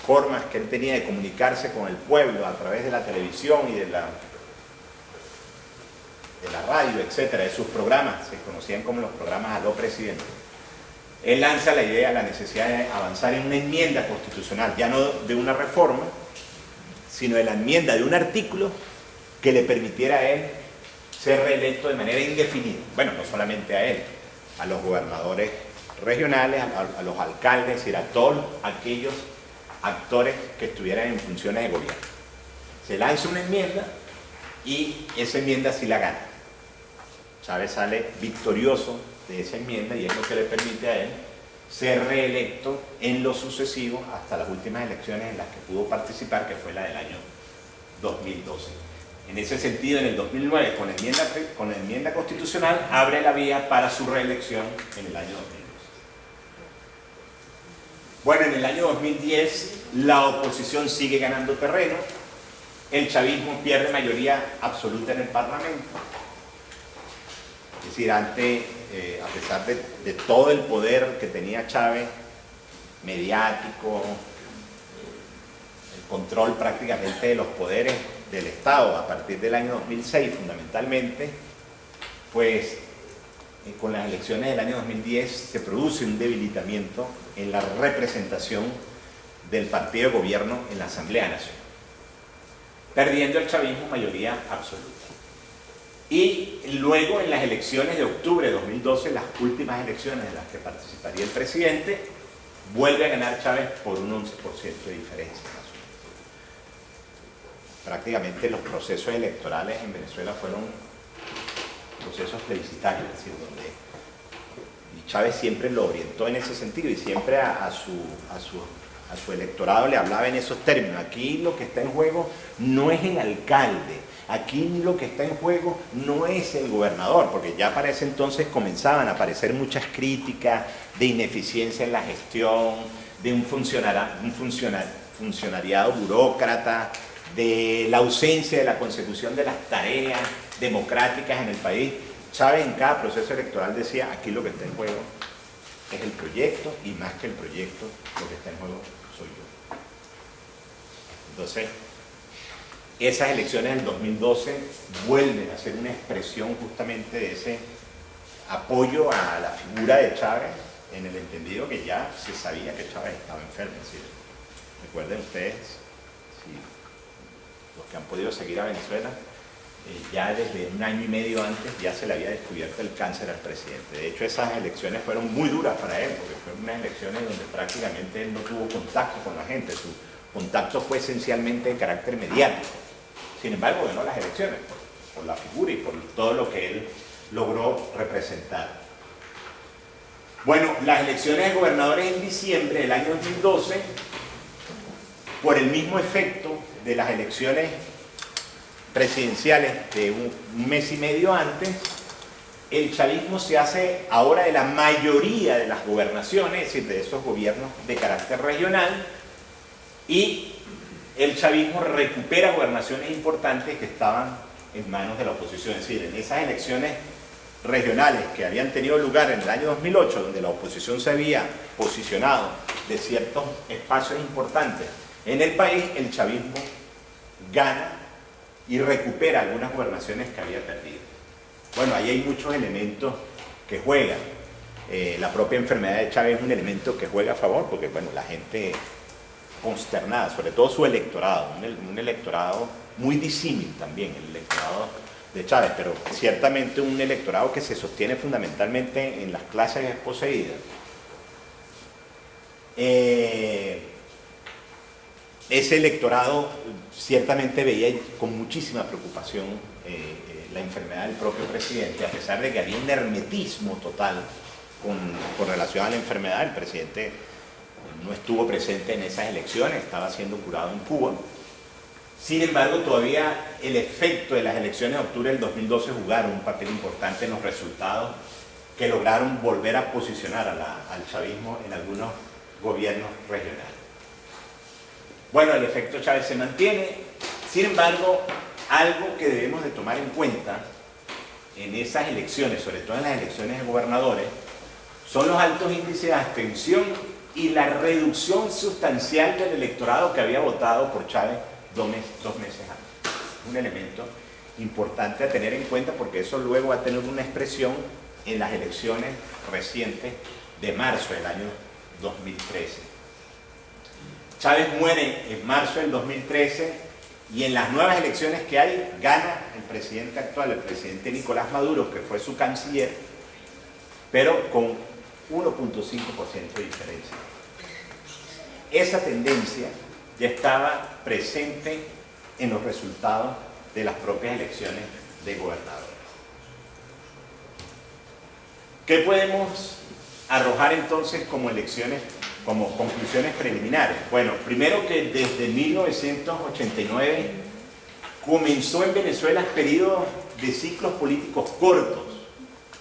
formas que él tenía de comunicarse con el pueblo a través de la televisión y de la radio, etcétera, de sus programas, se conocían como los programas Aló Presidente. Él lanza la idea, la necesidad de avanzar en una enmienda constitucional, ya no de una reforma, sino de la enmienda de un artículo que le permitiera a él ser reelecto de manera indefinida. Bueno, no solamente a él, a los gobernadores regionales, a los alcaldes, es decir, a todos aquellos actores que estuvieran en funciones de gobierno. Se lanza una enmienda y esa enmienda sí la gana. Chávez sale victorioso de esa enmienda y es lo que le permite a él ser reelecto en lo sucesivo hasta las últimas elecciones en las que pudo participar, que fue la del año 2012. En ese sentido, en el 2009, con la enmienda constitucional, abre la vía para su reelección en el año 2012. Bueno, en el año 2010 la oposición sigue ganando terreno, el chavismo pierde mayoría absoluta en el Parlamento. Es decir, antes, a pesar de todo el poder que tenía Chávez, mediático, el control prácticamente de los poderes del Estado a partir del año 2006 fundamentalmente, pues con las elecciones del año 2010 se produce un debilitamiento en la representación del partido de gobierno en la Asamblea Nacional, perdiendo el chavismo mayoría absoluta. Y luego en las elecciones de octubre de 2012, las últimas elecciones en las que participaría el presidente, vuelve a ganar Chávez por un 11% de diferencia. Prácticamente los procesos electorales en Venezuela fueron procesos plebiscitarios, es decir, donde y Chávez siempre lo orientó en ese sentido y siempre a su electorado le hablaba en esos términos. Aquí lo que está en juego no es el alcalde, aquí lo que está en juego no es el gobernador, porque ya para ese entonces comenzaban a aparecer muchas críticas de ineficiencia en la gestión, de un funcionariado burócrata, de la ausencia de la consecución de las tareas democráticas en el país. Chávez en cada proceso electoral decía, aquí lo que está en juego es el proyecto y más que el proyecto, lo que está en juego soy yo. Entonces, esas elecciones del 2012 vuelven a ser una expresión justamente de ese apoyo a la figura de Chávez, en el entendido que ya se sabía que Chávez estaba enfermo. ¿Sí? Recuerden ustedes, si los que han podido seguir a Venezuela, ya desde un año y medio antes ya se le había descubierto el cáncer al presidente. De hecho, esas elecciones fueron muy duras para él, porque fueron unas elecciones donde prácticamente él no tuvo contacto con la gente. Su contacto fue esencialmente de carácter mediático. Sin embargo, ganó las elecciones por la figura y por todo lo que él logró representar. Bueno, las elecciones de gobernadores en diciembre del año 2012, por el mismo efecto de las elecciones presidenciales de un mes y medio antes, el chavismo se hace ahora de la mayoría de las gobernaciones, es decir, de esos gobiernos de carácter regional, y el chavismo recupera gobernaciones importantes que estaban en manos de la oposición. Es decir, en esas elecciones regionales que habían tenido lugar en el año 2008, donde la oposición se había posicionado de ciertos espacios importantes en el país, el chavismo gana y recupera algunas gobernaciones que había perdido. Bueno, ahí hay muchos elementos que juegan. La propia enfermedad de Chávez es un elemento que juega a favor, porque bueno, la gente consternada, sobre todo su electorado, un electorado muy disímil también, el electorado de Chávez, pero ciertamente un electorado que se sostiene fundamentalmente en las clases desposeídas. Ese electorado ciertamente veía con muchísima preocupación la enfermedad del propio presidente, a pesar de que había un hermetismo total con relación a la enfermedad. El presidente no estuvo presente en esas elecciones, estaba siendo curado en Cuba. Sin embargo, todavía el efecto de las elecciones de octubre del 2012 jugaron un papel importante en los resultados que lograron volver a posicionar al chavismo en algunos gobiernos regionales. Bueno, el efecto Chávez se mantiene. Sin embargo, algo que debemos de tomar en cuenta en esas elecciones, sobre todo en las elecciones de gobernadores, son los altos índices de abstención y la reducción sustancial del electorado que había votado por Chávez dos meses antes. Un elemento importante a tener en cuenta, porque eso luego va a tener una expresión en las elecciones recientes de marzo del año 2013. Chávez muere en marzo del 2013 y en las nuevas elecciones que hay gana el presidente actual, el presidente Nicolás Maduro, que fue su canciller, pero con 1.5% de diferencia. Esa tendencia ya estaba presente en los resultados de las propias elecciones de gobernadores. ¿Qué podemos arrojar entonces como conclusiones preliminares? Bueno, primero que desde 1989 comenzó en Venezuela el periodo de ciclos políticos cortos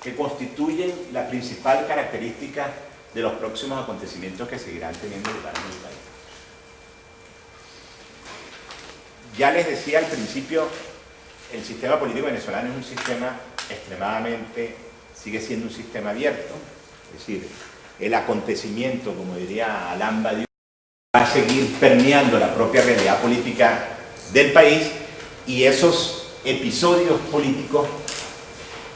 que constituyen la principal característica de los próximos acontecimientos que seguirán teniendo lugar en el país. Ya les decía al principio, el sistema político venezolano es un sistema extremadamente, sigue siendo un sistema abierto, es decir, el acontecimiento, como diría Alain Badiou, va a seguir permeando la propia realidad política del país, y esos episodios políticos,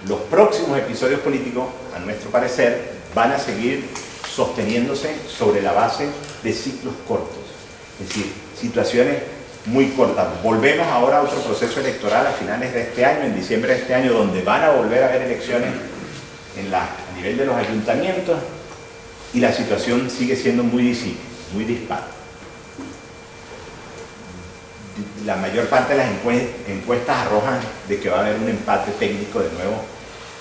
los próximos episodios políticos, a nuestro parecer, van a seguir sosteniéndose sobre la base de ciclos cortos, es decir, situaciones muy cortas. Volvemos ahora a otro proceso electoral a finales de este año, en diciembre de este año, donde van a volver a haber elecciones a nivel de los ayuntamientos, y la situación sigue siendo muy disímil, muy dispar. La mayor parte de las encuestas arrojan de que va a haber un empate técnico de nuevo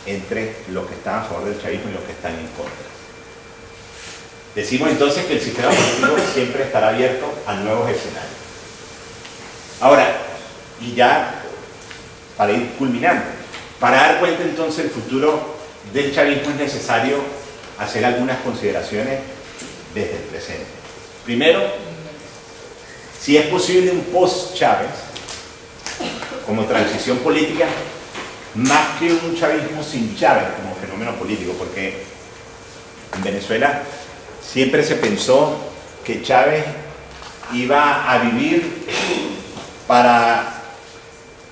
entre los que están a favor del chavismo y los que están en contra. Decimos entonces que el sistema político siempre estará abierto a nuevos escenarios. Ahora, y ya para ir culminando, para dar cuenta entonces del futuro del chavismo es necesario hacer algunas consideraciones desde el presente. Primero, si es posible un post-Chávez como transición política, más que un chavismo sin Chávez como fenómeno político, porque en Venezuela siempre se pensó que Chávez iba a vivir para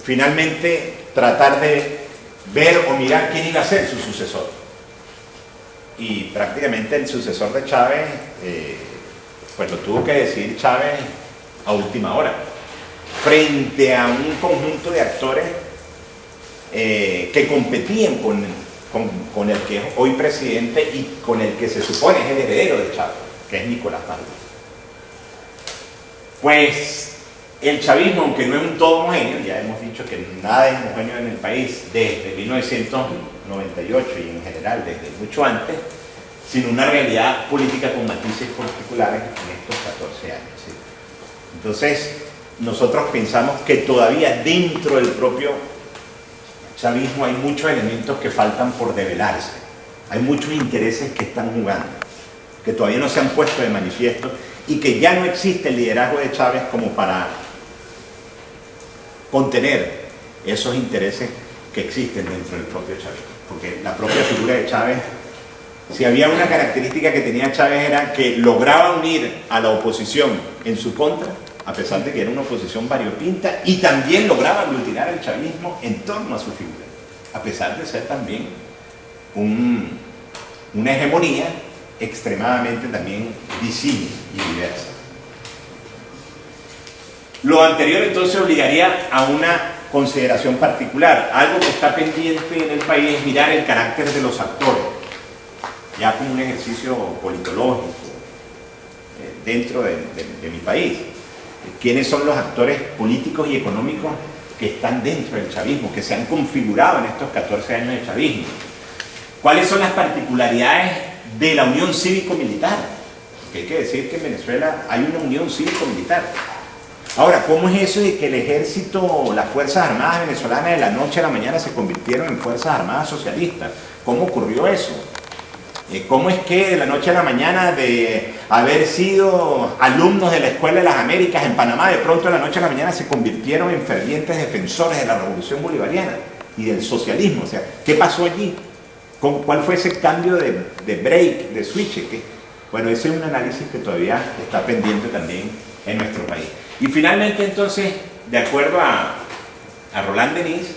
finalmente tratar de ver o mirar quién iba a ser su sucesor. Y prácticamente el sucesor de Chávez, pues lo tuvo que decidir Chávez a última hora, frente a un conjunto de actores que competían con el que es hoy presidente y con el que se supone es el heredero de Chávez, que es Nicolás Maduro. Pues el chavismo, aunque no es un todo homogéneo, ya hemos dicho que nada es homogéneo en el país desde 1998 y en general desde mucho antes, sino una realidad política con matices particulares en estos 14 años. ¿Sí? Entonces, nosotros pensamos que todavía dentro del propio chavismo hay muchos elementos que faltan por develarse, hay muchos intereses que están jugando, que todavía no se han puesto de manifiesto, y que ya no existe el liderazgo de Chávez como para contener esos intereses que existen dentro del propio chavismo. Porque la propia figura de Chávez, si había una característica que tenía Chávez, era que lograba unir a la oposición en su contra, a pesar de que era una oposición variopinta, y también lograba aglutinar al chavismo en torno a su figura. a pesar de ser también una hegemonía extremadamente también visible y diversa. Lo anterior entonces obligaría a una consideración particular. Algo que está pendiente en el país es mirar el carácter de los actores, ya como un ejercicio politológico dentro de mi país. ¿Quiénes son los actores políticos y económicos que están dentro del chavismo, que se han configurado en estos 14 años de chavismo? ¿Cuáles son las particularidades de la unión cívico-militar? Porque hay que decir que en Venezuela hay una unión cívico-militar. Ahora, ¿cómo es eso de que el ejército, las Fuerzas Armadas venezolanas de la noche a la mañana se convirtieron en Fuerzas Armadas socialistas? ¿Cómo ocurrió eso? ¿Cómo es que de la noche a la mañana de haber sido alumnos de la Escuela de las Américas en Panamá, de pronto de la noche a la mañana se convirtieron en fervientes defensores de la Revolución Bolivariana y del socialismo? O sea, ¿qué pasó allí? ¿Cuál fue ese cambio de break, de switch? Bueno, ese es un análisis que todavía está pendiente también en nuestro país. Y finalmente, entonces, de acuerdo a Roland Denis,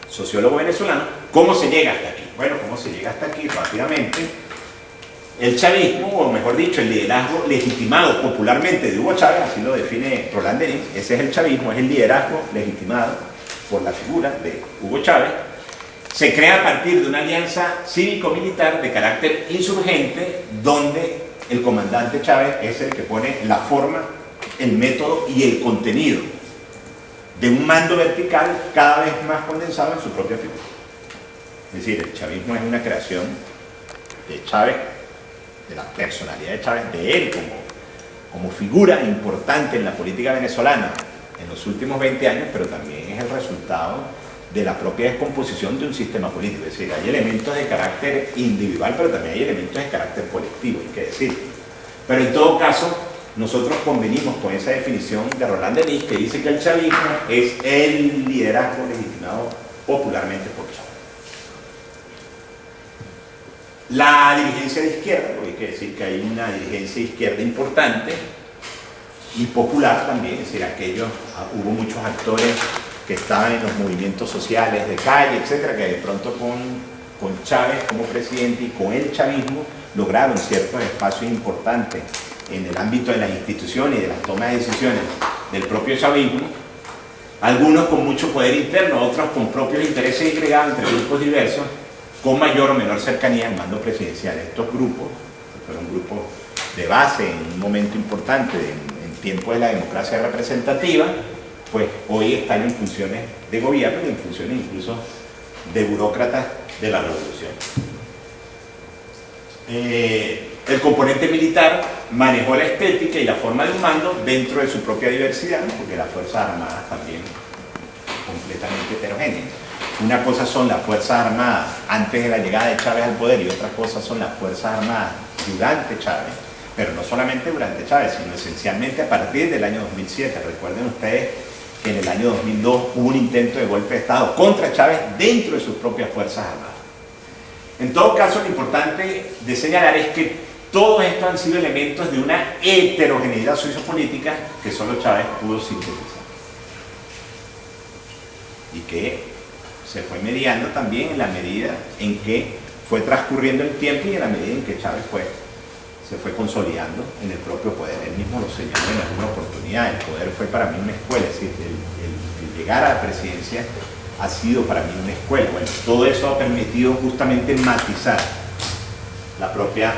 sociólogo venezolano, ¿cómo se llega hasta aquí? Bueno, ¿cómo se llega hasta aquí? Rápidamente, el chavismo, o mejor dicho, el liderazgo legitimado popularmente de Hugo Chávez, así lo define Roland Denis, ese es el chavismo, es el liderazgo legitimado por la figura de Hugo Chávez, se crea a partir de una alianza cívico-militar de carácter insurgente, donde el comandante Chávez es el que pone la forma, el método y el contenido de un mando vertical cada vez más condensado en su propia figura. Es decir, el chavismo es una creación de Chávez, de la personalidad de Chávez, de él como figura importante en la política venezolana en los últimos 20 años, pero también es el resultado de la propia descomposición de un sistema político. Es decir, hay elementos de carácter individual, pero también hay elementos de carácter colectivo, hay que decir. Pero en todo caso, nosotros convenimos con esa definición de Roland Denis, que dice que el chavismo es el liderazgo legitimado popularmente por Chávez. La dirigencia de izquierda, porque hay que decir que hay una dirigencia de izquierda importante y popular también, es decir, hubo muchos actores que estaban en los movimientos sociales de calle, etcétera, que de pronto con Chávez como presidente y con el chavismo lograron ciertos espacios importantes en el ámbito de las instituciones y de las tomas de decisiones del propio chavismo, algunos con mucho poder interno, otros con propios intereses agregados entre grupos diversos, con mayor o menor cercanía al mando presidencial. Estos grupos, que fueron grupos de base en un momento importante, en tiempo de la democracia representativa, pues hoy están en funciones de gobierno y en funciones incluso de burócratas de la revolución. El componente militar manejó la estética y la forma de un mando dentro de su propia diversidad, porque las Fuerzas Armadas también completamente heterogéneas. Una cosa son las Fuerzas Armadas antes de la llegada de Chávez al poder y otra cosa son las Fuerzas Armadas durante Chávez, pero no solamente durante Chávez, sino esencialmente a partir del año 2007. Recuerden ustedes que en el año 2002 hubo un intento de golpe de Estado contra Chávez dentro de sus propias Fuerzas Armadas. En todo caso, lo importante de señalar es que todos estos han sido elementos de una heterogeneidad sociopolítica que solo Chávez pudo sintetizar y que se fue mediando también en la medida en que fue transcurriendo el tiempo y en la medida en que Chávez se fue consolidando en el propio poder. Él mismo lo señaló en alguna oportunidad: el poder fue para mí una escuela, es decir, el llegar a la presidencia ha sido para mí una escuela. Bueno, todo eso ha permitido justamente matizar la propia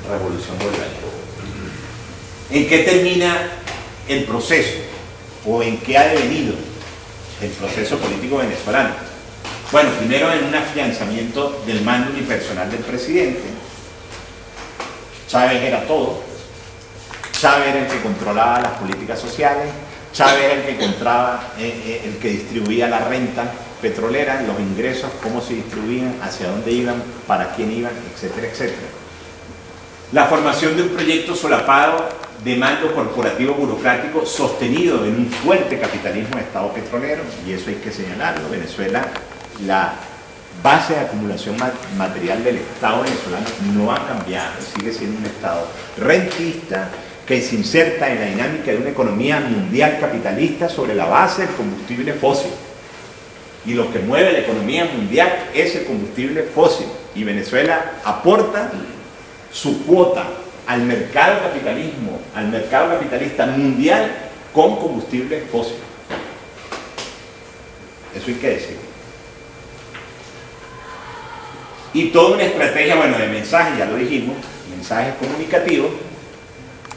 revolución bolivariana. ¿En qué termina el proceso? ¿O en qué ha devenido el proceso político venezolano? Bueno, primero en un afianzamiento del mando unipersonal del presidente. Chávez era todo. Chávez era el que controlaba las políticas sociales. Chávez era el que el que distribuía la renta petrolera, los ingresos, cómo se distribuían, hacia dónde iban, para quién iban, etcétera, etcétera. La formación de un proyecto solapado de mando corporativo burocrático sostenido en un fuerte capitalismo de Estado petrolero, y eso hay que señalarlo. Venezuela, la base de acumulación material del Estado venezolano no ha cambiado, sigue siendo un Estado rentista que se inserta en la dinámica de una economía mundial capitalista sobre la base del combustible fósil. y lo que mueve la economía mundial es el combustible fósil, y Venezuela aporta su cuota al mercado capitalista mundial con combustible fósil. Eso hay que decir. Y toda una estrategia, bueno, de mensajes, ya lo dijimos, mensajes comunicativos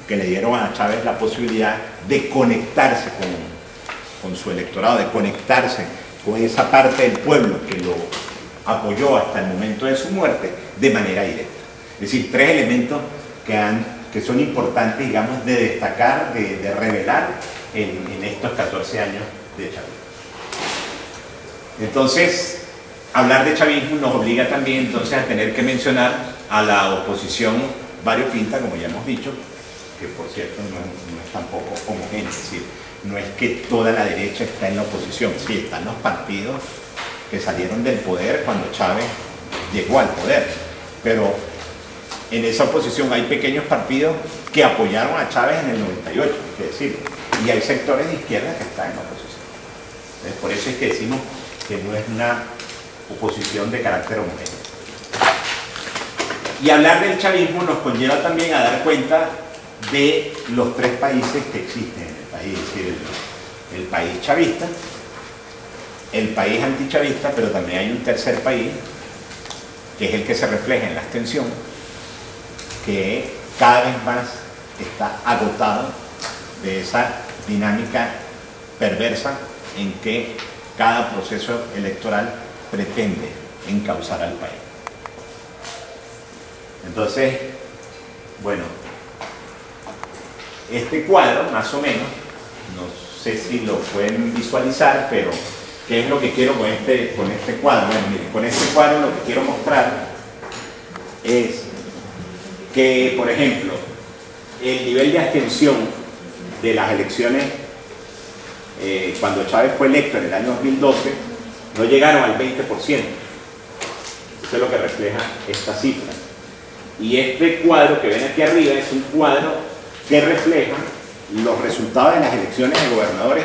que le dieron a Chávez la posibilidad de conectarse con su electorado, de conectarse con esa parte del pueblo que lo apoyó hasta el momento de su muerte de manera directa. Es decir, tres elementos que son importantes, digamos, de destacar, de revelar en estos 14 años de chavismo. Entonces, hablar de chavismo nos obliga también entonces a tener que mencionar a la oposición variopinta, como ya hemos dicho, que por cierto no es tampoco homogénea, es decir, no es que toda la derecha está en la oposición, sí, están los partidos que salieron del poder cuando Chávez llegó al poder, pero en esa oposición hay pequeños partidos que apoyaron a Chávez en el 98, hay que decirlo, y hay sectores de izquierda que están en la oposición. Entonces, por eso es que decimos que no es una oposición de carácter homogéneo. Y hablar del chavismo nos conlleva también a dar cuenta de los tres países que existen en el país, es decir, el país chavista, el país antichavista, pero también hay un tercer país, que es el que se refleja en la abstención, que cada vez más está agotado de esa dinámica perversa en que cada proceso electoral pretende encauzar al país. Entonces, bueno, este cuadro, más o menos, no sé si lo pueden visualizar, pero ¿qué es lo que quiero con este cuadro? Bueno, miren, con este cuadro lo que quiero mostrar es que, por ejemplo, el nivel de abstención de las elecciones cuando Chávez fue electo en el año 2012 no llegaron al 20%. Eso es lo que refleja esta cifra. Y este cuadro que ven aquí arriba es un cuadro que refleja los resultados de las elecciones de gobernadores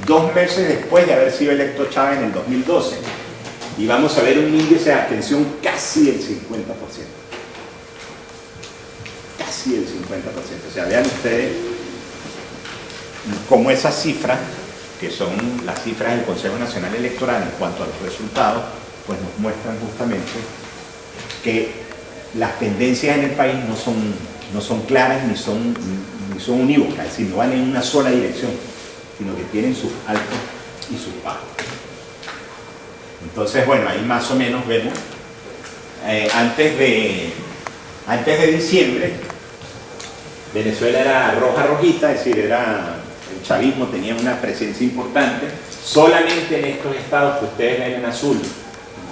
2 meses después de haber sido electo Chávez en el 2012. Y vamos a ver un índice de abstención casi del 50%. Casi el 50%. O sea, vean ustedes cómo esas cifras, que son las cifras del Consejo Nacional Electoral en cuanto a los resultados, pues nos muestran justamente que las tendencias en el país no son claras ni son unívocas, es decir, no van en una sola dirección, sino que tienen sus altos y sus bajos. Entonces, bueno, ahí más o menos vemos, antes de diciembre, Venezuela era roja-rojita, es decir, el chavismo tenía una presencia importante. Solamente en estos estados que ustedes ven en azul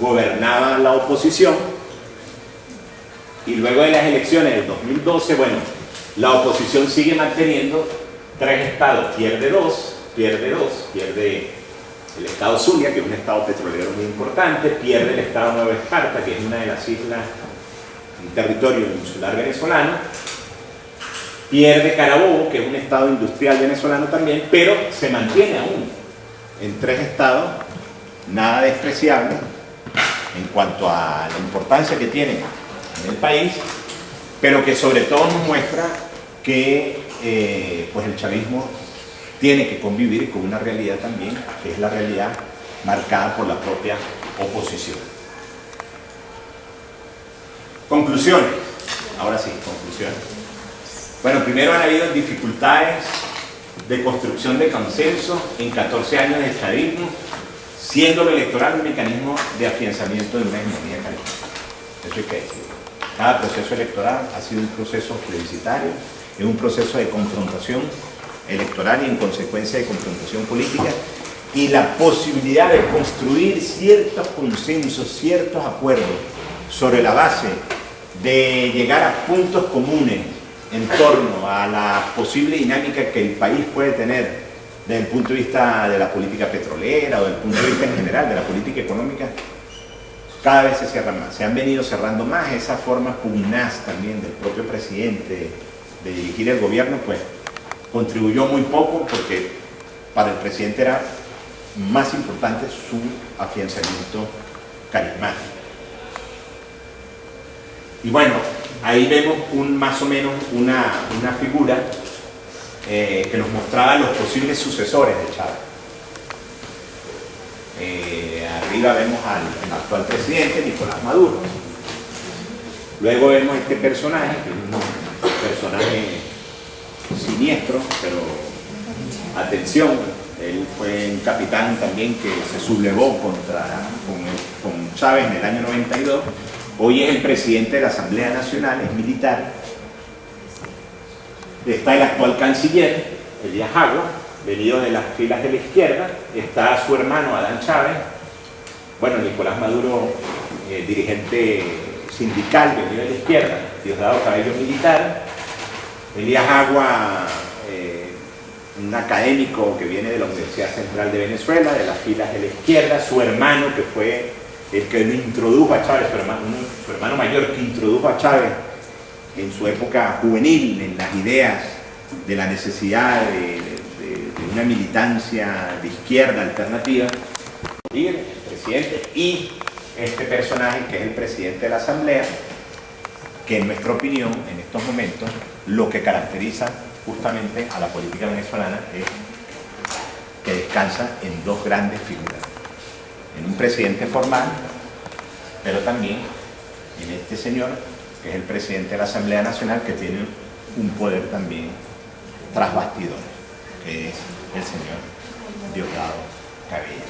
gobernaba la oposición, y luego de las elecciones del 2012, bueno, la oposición sigue manteniendo 3 estados, pierde el estado Zulia, que es un estado petrolero muy importante, pierde el estado Nueva Esparta, que es una de las islas, un territorio insular venezolano, pierde Carabobo, que es un estado industrial venezolano también, pero se mantiene aún en 3 estados, nada despreciable en cuanto a la importancia que tienen en el país, pero que sobre todo nos muestra que pues el chavismo tiene que convivir con una realidad también, que es la realidad marcada por la propia oposición. Conclusiones. Ahora sí, conclusiones. Bueno, primero han habido dificultades de construcción de consenso en 14 años de chavismo, siendo lo electoral un mecanismo de afianzamiento de una hegemonía carismática. Eso hay que decir. Cada proceso electoral ha sido un proceso plebiscitario, es un proceso de confrontación electoral y en consecuencia de confrontación política, y la posibilidad de construir ciertos consensos, ciertos acuerdos sobre la base de llegar a puntos comunes en torno a la posible dinámica que el país puede tener desde el punto de vista de la política petrolera o desde el punto de vista en general de la política económica, cada vez se cierran más, se han venido cerrando más. Esa forma pugnaz también del propio presidente de dirigir el gobierno, pues contribuyó muy poco, porque para el presidente era más importante, su afianzamiento carismático. Y bueno, ahí vemos más o menos una figura que nos mostraba los posibles sucesores de Chávez. Arriba vemos al actual presidente, Nicolás Maduro. Luego vemos este personaje, que es un personaje siniestro, pero atención, él fue un capitán también que se sublevó con Chávez en el año 92. Hoy es el presidente de la Asamblea Nacional, es militar. Está el actual canciller, Elías Agua, venido de las filas de la izquierda. Está su hermano Adán Chávez. Bueno, Nicolás Maduro, dirigente sindical, venido de la izquierda. Diosdado Cabello, militar. Elías Agua, un académico que viene de la Universidad Central de Venezuela, de las filas de la izquierda. Su hermano, que fue el que lo introdujo a Chávez, su hermano mayor, que introdujo a Chávez en su época juvenil en las ideas de la necesidad de una militancia de izquierda alternativa, el presidente, y este personaje que es el presidente de la Asamblea, que en nuestra opinión, en estos momentos, lo que caracteriza justamente a la política venezolana es que descansa en dos grandes figuras: en un presidente formal, pero también en este señor, que es el presidente de la Asamblea Nacional, que tiene un poder también tras bastidores, que es el señor Diosdado Cabello.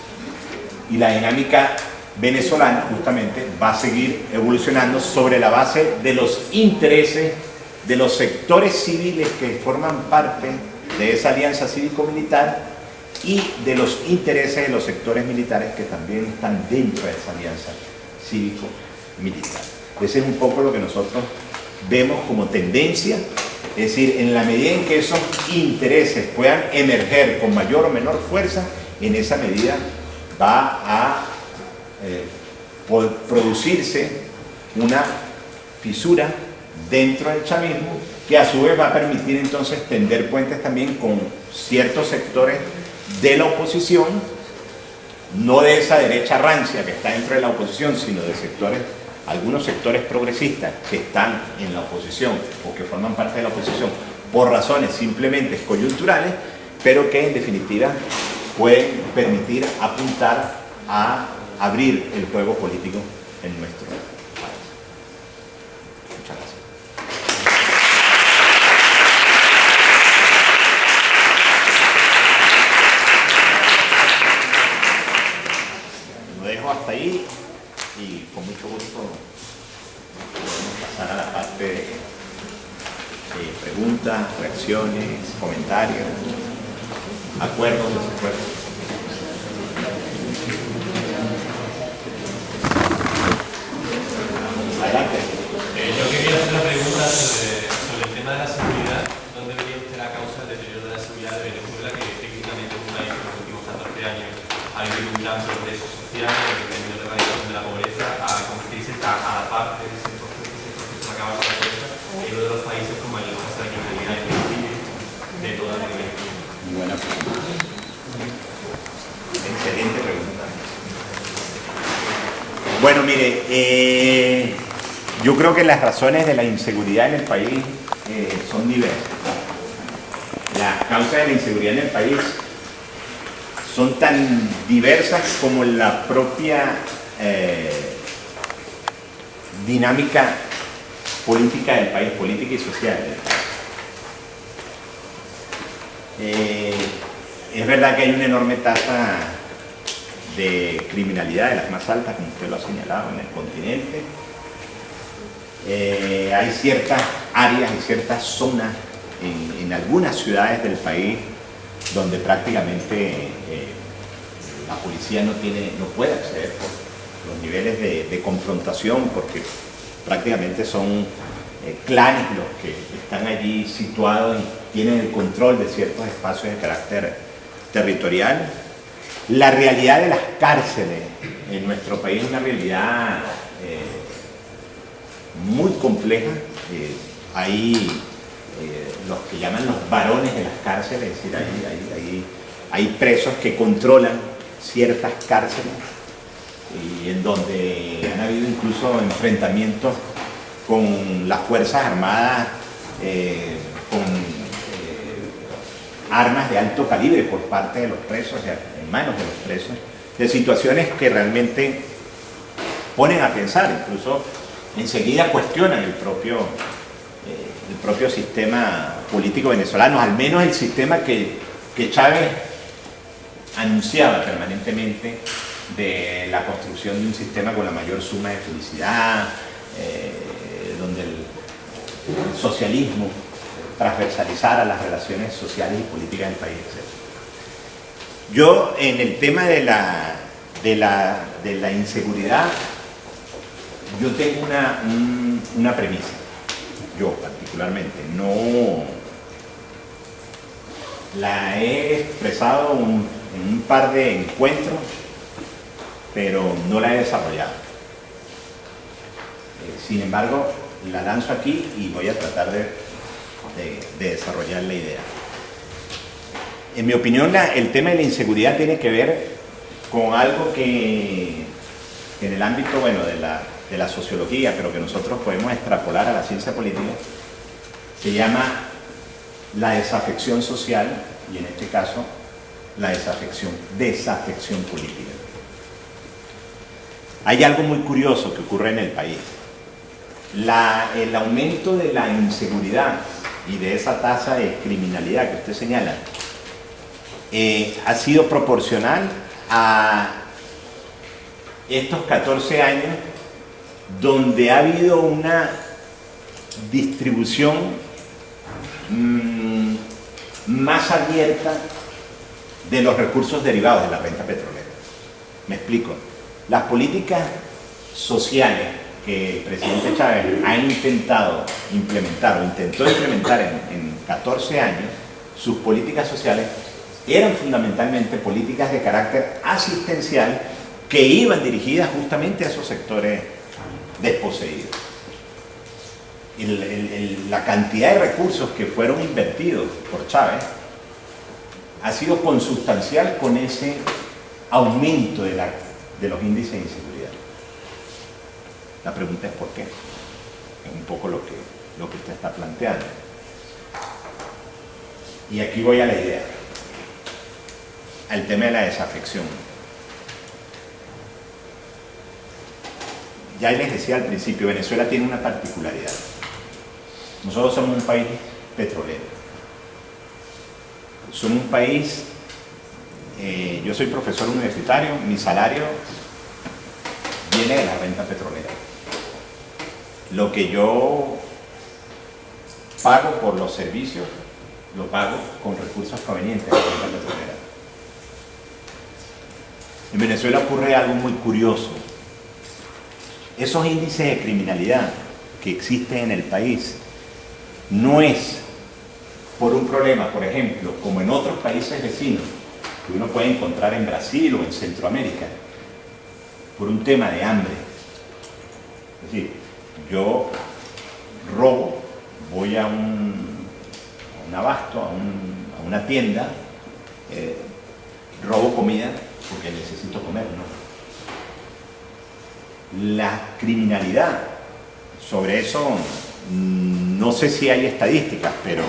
Y la dinámica venezolana justamente va a seguir evolucionando sobre la base de los intereses de los sectores civiles que forman parte de esa alianza cívico-militar y de los intereses de los sectores militares que también están dentro de esa alianza cívico-militar. Ese es un poco lo que nosotros vemos como tendencia, es decir, en la medida en que esos intereses puedan emerger con mayor o menor fuerza, en esa medida va a producirse una fisura dentro del chavismo, que a su vez va a permitir entonces tender puentes también con ciertos sectores de la oposición, no de esa derecha rancia que está dentro de la oposición, sino de algunos sectores progresistas que están en la oposición o que forman parte de la oposición por razones simplemente coyunturales, pero que en definitiva pueden permitir apuntar a abrir el juego político en nuestro país. Muchas gracias. Lo dejo hasta ahí y con mucho gusto podemos pasar a la parte de preguntas, reacciones, comentarios, acuerdos, desacuerdos. Adelante. Yo quería hacer una pregunta sobre el tema de la seguridad. ¿Dónde vería usted la causa del deterioro de la seguridad de Venezuela, que técnicamente es un país que en los últimos 14 años ha vivido un gran progreso social en términos de erradicación de la pobreza, a convertirse a la parte de ese proceso de acabar con la pobreza, en uno de los países con mayor tasa de criminalidad y homicidio de toda la región? Muy buena pregunta. Excelente pregunta. Bueno, mire, yo creo que las razones de la inseguridad en el país son diversas. Las causas de la inseguridad en el país son tan diversas como la propia dinámica política del país, política y social del país. Es verdad que hay una enorme tasa de criminalidad, de las más altas, como usted lo ha señalado, en el continente. Hay ciertas áreas y ciertas zonas en algunas ciudades del país donde prácticamente la policía no puede acceder por los niveles de confrontación, porque prácticamente son clanes los que están allí situados y tienen el control de ciertos espacios de carácter territorial. La realidad de las cárceles en nuestro país es una realidad muy compleja. Hay los que llaman los varones de las cárceles, es decir, hay presos que controlan ciertas cárceles y en donde han habido incluso enfrentamientos con las Fuerzas Armadas, con armas de alto calibre por parte de los presos, o sea, en manos de los presos, de situaciones que realmente ponen a pensar, incluso enseguida cuestionan el propio sistema político venezolano, al menos el sistema que Chávez anunciaba permanentemente de la construcción de un sistema con la mayor suma de felicidad, donde el socialismo transversalizara las relaciones sociales y políticas del país, etc. Yo, en el tema de la inseguridad, yo tengo una premisa, yo particularmente, no la he expresado en un par de encuentros, pero no la he desarrollado. Sin embargo, la lanzo aquí y voy a tratar de desarrollar la idea. En mi opinión, el tema de la inseguridad tiene que ver con algo que en el ámbito, bueno, de la sociología, pero que nosotros podemos extrapolar a la ciencia política, se llama la desafección social y en este caso la desafección política. Hay algo muy curioso que ocurre en el país. El aumento de la inseguridad y de esa tasa de criminalidad que usted señala ha sido proporcional a estos 14 años donde ha habido una distribución más abierta de los recursos derivados de la renta petrolera. Me explico. Las políticas sociales que el presidente Chávez ha intentado implementar o intentó implementar en 14 años, sus políticas sociales eran fundamentalmente políticas de carácter asistencial que iban dirigidas justamente a esos sectores desposeídos. La cantidad de recursos que fueron invertidos por Chávez ha sido consustancial con ese aumento de los índices de inseguridad. La pregunta es ¿por qué? Es un poco lo que usted está planteando. Y aquí voy a la idea, al tema de la desafección. Ya les decía al principio, Venezuela tiene una particularidad. Nosotros somos un país petrolero. Somos un país, yo soy profesor universitario, mi salario viene de la renta petrolera. Lo que yo pago por los servicios, lo pago con recursos provenientes de la renta petrolera. En Venezuela ocurre algo muy curioso. Esos índices de criminalidad que existen en el país no es por un problema, por ejemplo, como en otros países vecinos, que uno puede encontrar en Brasil o en Centroamérica, por un tema de hambre. Es decir, yo robo, voy a un abasto, a una tienda, robo comida porque necesito comer, ¿no? La criminalidad, sobre eso no sé si hay estadísticas, pero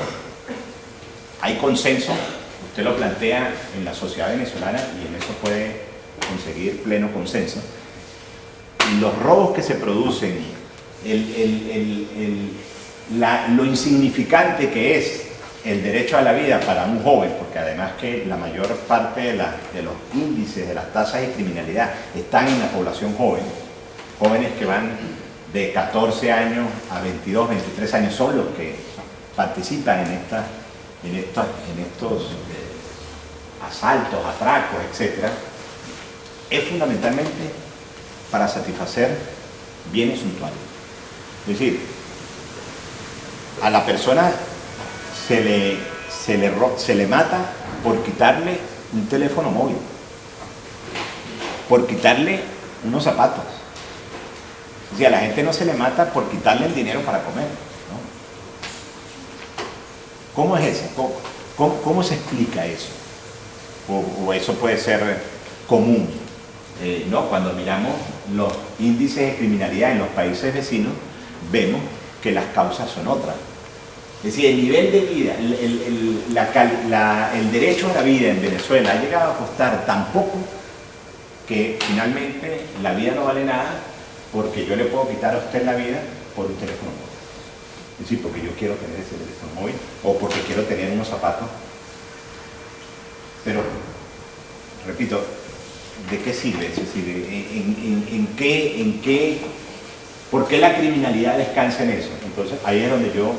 hay consenso, usted lo plantea en la sociedad venezolana y en eso puede conseguir pleno consenso. Y los robos que se producen, lo insignificante que es el derecho a la vida para un joven, porque además que la mayor parte de los índices de las tasas de criminalidad están en la población joven, jóvenes que van de 14 años a 22, 23 años son los que participan en estos asaltos, atracos, etc. Es fundamentalmente para satisfacer bienes suntuarios. Es decir, a la persona se le mata por quitarle un teléfono móvil, por quitarle unos zapatos. O sea, a la gente no se le mata por quitarle el dinero para comer, ¿no? ¿Cómo es eso? ¿Cómo se explica eso? O eso puede ser común, ¿no? Cuando miramos los índices de criminalidad en los países vecinos, vemos que las causas son otras. Es decir, el nivel de vida, el derecho a la vida en Venezuela ha llegado a costar tan poco que finalmente la vida no vale nada, porque yo le puedo quitar a usted la vida por un teléfono móvil. Es decir, porque yo quiero tener ese teléfono móvil o porque quiero tener unos zapatos. Pero, repito, ¿de qué sirve? Es decir, ¿por qué la criminalidad descansa en eso? Entonces, ahí es donde yo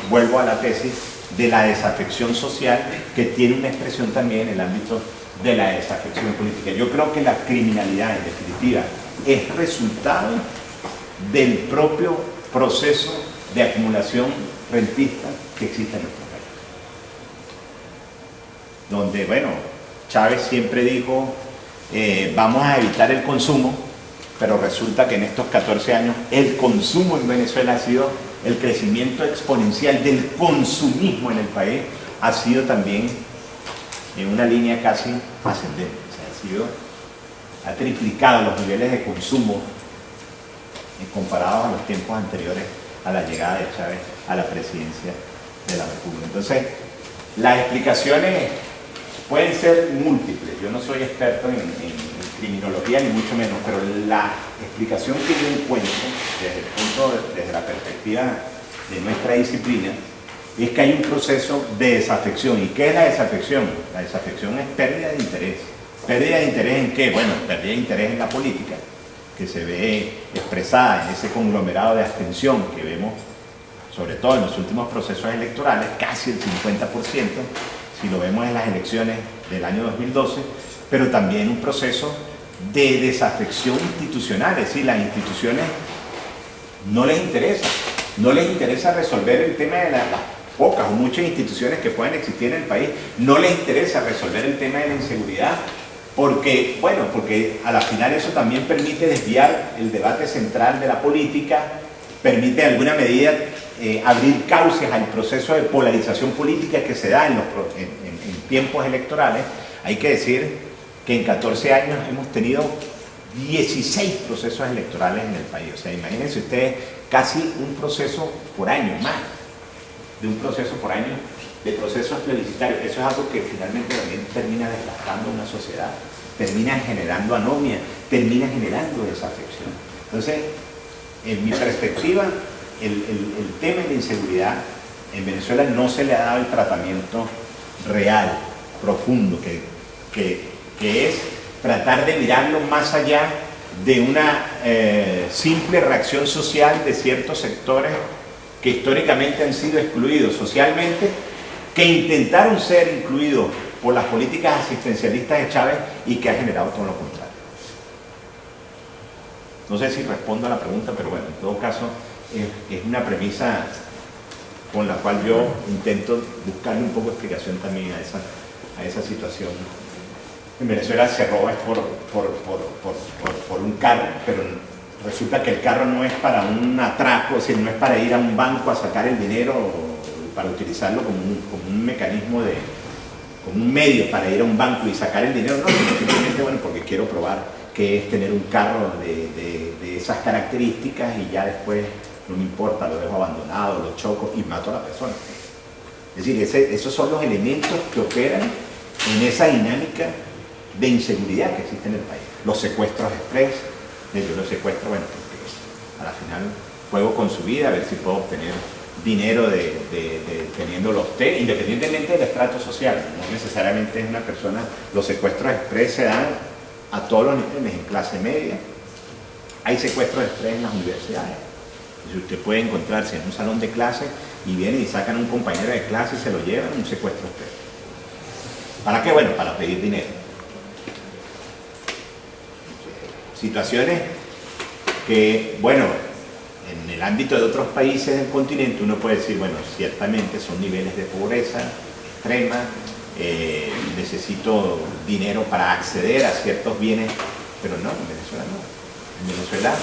vuelvo a la tesis de la desafección social, que tiene una expresión también en el ámbito de la desafección política. Yo creo que la criminalidad, en definitiva, es resultado del propio proceso de acumulación rentista que existe en nuestro país. Donde, bueno, Chávez siempre dijo, vamos a evitar el consumo, pero resulta que en estos 14 años el consumo en Venezuela ha sido, el crecimiento exponencial del consumismo en el país ha sido también en una línea casi ascendente. O sea, ha triplicado los niveles de consumo comparados a los tiempos anteriores a la llegada de Chávez a la presidencia de la República. Entonces, las explicaciones pueden ser múltiples. Yo no soy experto en criminología, ni mucho menos, pero la explicación que yo encuentro desde la perspectiva de nuestra disciplina es que hay un proceso de desafección. ¿Y qué es la desafección? La desafección es pérdida de interés. ¿Pérdida de interés en qué? Bueno, pérdida de interés en la política, que se ve expresada en ese conglomerado de abstención que vemos, sobre todo en los últimos procesos electorales, casi el 50%, si lo vemos en las elecciones del año 2012, pero también un proceso de desafección institucional. Es decir, las instituciones no les interesa resolver el tema de las pocas o muchas instituciones que pueden existir en el país, no les interesa resolver el tema de la inseguridad, porque a la final eso también permite desviar el debate central de la política, permite en alguna medida abrir cauces al proceso de polarización política que se da en tiempos electorales. Hay que decir que en 14 años hemos tenido 16 procesos electorales en el país. O sea, imagínense ustedes, casi un proceso por año, más de un proceso por año de procesos plebiscitarios. Eso es algo que finalmente también termina desgastando una sociedad, termina generando anomia, termina generando desafección. Entonces, en mi perspectiva, el tema de la inseguridad en Venezuela no se le ha dado el tratamiento real, profundo, que es tratar de mirarlo más allá de una simple reacción social de ciertos sectores que históricamente han sido excluidos socialmente, que intentaron ser incluidos por las políticas asistencialistas de Chávez y que ha generado todo lo contrario. No sé si respondo a la pregunta, pero bueno, en todo caso es una premisa con la cual yo intento buscarle un poco de explicación también a esa situación. En Venezuela se roba por un carro, pero resulta que el carro no es para un atraco, es decir, no es para ir a un banco a sacar el dinero, para utilizarlo como un mecanismo como un medio para ir a un banco y sacar el dinero, no, sino simplemente, bueno, porque quiero probar qué es tener un carro de esas características y ya después no me importa, lo dejo abandonado, lo choco y mato a la persona. Es decir, esos son los elementos que operan en esa dinámica de inseguridad que existe en el país. Los secuestros express, yo los secuestro, bueno, porque a la final juego con su vida a ver si puedo obtener dinero teniéndolo usted, independientemente del estrato social. No necesariamente es una persona. Los secuestros express se dan a todos los niveles, en clase media. Hay secuestros express en las universidades. Si usted puede encontrarse en un salón de clase y vienen y sacan a un compañero de clase y se lo llevan, un secuestro express. ¿Para qué? Bueno, para pedir dinero. Situaciones que, bueno, en el ámbito de otros países del continente uno puede decir, bueno, ciertamente son niveles de pobreza extrema, necesito dinero para acceder a ciertos bienes, pero no, en Venezuela no. En Venezuela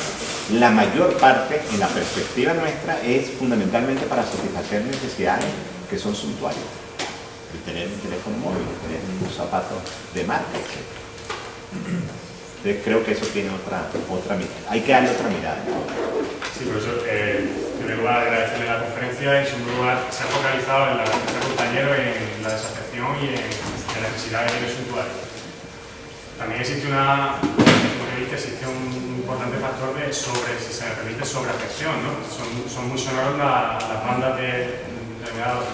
la mayor parte, en la perspectiva nuestra, es fundamentalmente para satisfacer necesidades que son suntuarias. El tener un teléfono móvil, el tener unos zapatos de marca, etc. Entonces creo que eso tiene otra mirada. Hay que darle otra mirada. Sí, profesor. En primer lugar, agradecerle la conferencia. En segundo lugar, se ha focalizado en la respuesta del compañero en la desafección y en la necesidad de bienes suntuarios. También existe existe un importante factor de si se me permite, sobreafección, ¿no? Son muy sonoros las bandas de determinadas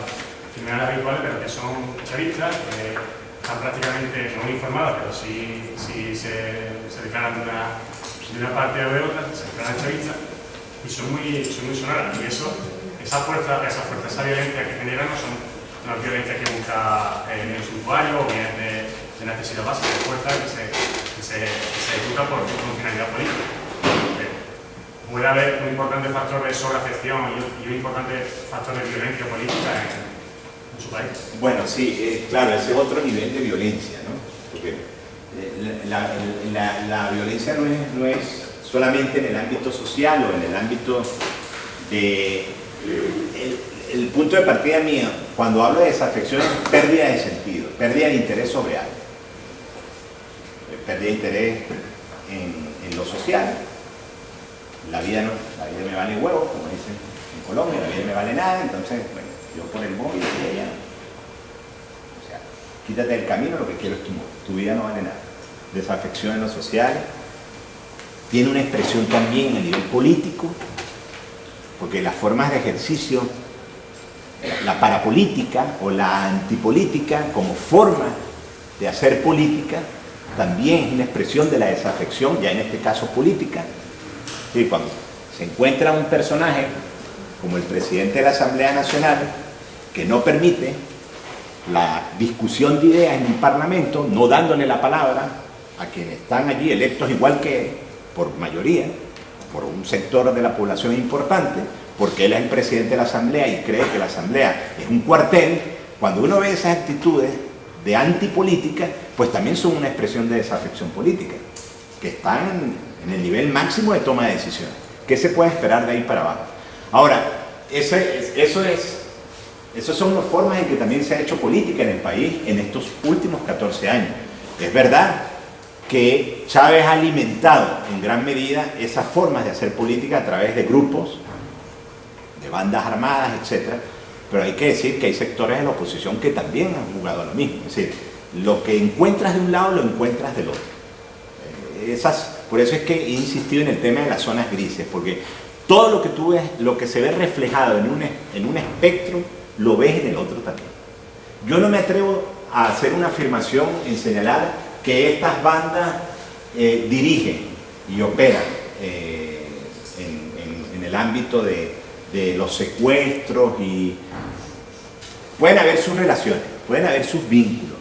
criminales habituales, pero que son chavistas, que están prácticamente no informadas, pero sí se declaran de una parte o de otra, se declaran chavistas, y son muy sonoras. Y esa violencia que generan no son una violencia que busca en el usuario o bien de necesidad básica, de fuerza que se ejecuta por finalidad política. Puede haber un importante factor de sobreafección y un importante factor de violencia política en su país. Bueno, sí, claro, ese es otro nivel de violencia, ¿no? Porque la violencia no es solamente en el ámbito social o en el ámbito de... El punto de partida mío, cuando hablo de desafección, es pérdida de sentido, pérdida de interés sobre algo. Pérdida de interés en lo social. La vida me vale huevo, como dicen en Colombia, la vida me vale nada, entonces, bueno, yo por el móvil y ella. O sea, quítate del camino, lo que quiero es tu vida no vale nada. Desafección en lo social. Tiene una expresión también a nivel político, porque las formas de ejercicio, la parapolítica o la antipolítica como forma de hacer política, también es una expresión de la desafección, ya en este caso política. Sí, cuando se encuentra un personaje como el presidente de la Asamblea Nacional que no permite la discusión de ideas en un parlamento, no dándole la palabra a quienes están allí electos igual que él, por mayoría, por un sector de la población importante, porque él es el presidente de la Asamblea y cree que la Asamblea es un cuartel. Cuando uno ve esas actitudes de antipolítica, pues también son una expresión de desafección política, que están en el nivel máximo de toma de decisiones. ¿Qué se puede esperar de ahí para abajo? Ahora, esas son las formas en que también se ha hecho política en el país en estos últimos 14 años. Es verdad que Chávez ha alimentado en gran medida esas formas de hacer política a través de grupos, de bandas armadas, etc. Pero hay que decir que hay sectores de la oposición que también han jugado a lo mismo. Es decir, lo que encuentras de un lado lo encuentras del otro. Por eso es que he insistido en el tema de las zonas grises, porque todo lo que tú ves, lo que se ve reflejado en un espectro, lo ves en el otro también. Yo no me atrevo a hacer una afirmación en señalar que estas bandas dirigen y operan en el ámbito de los secuestros, y pueden haber sus relaciones, pueden haber sus vínculos.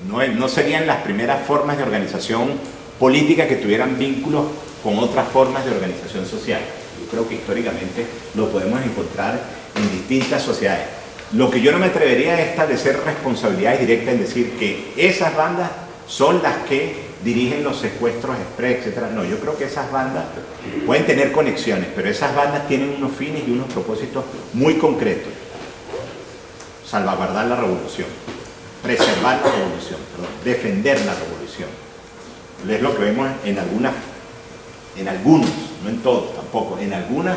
No serían las primeras formas de organización política que tuvieran vínculos con otras formas de organización social. Yo creo que históricamente lo podemos encontrar en distintas sociedades. Lo que yo no me atrevería es establecer responsabilidades directas en decir que esas bandas son las que dirigen los secuestros express, etc. No, yo creo que esas bandas pueden tener conexiones, pero esas bandas tienen unos fines y unos propósitos muy concretos. Salvaguardar la revolución, preservar la revolución, defender la revolución. Es lo que vemos en algunos, no en todos tampoco, en algunas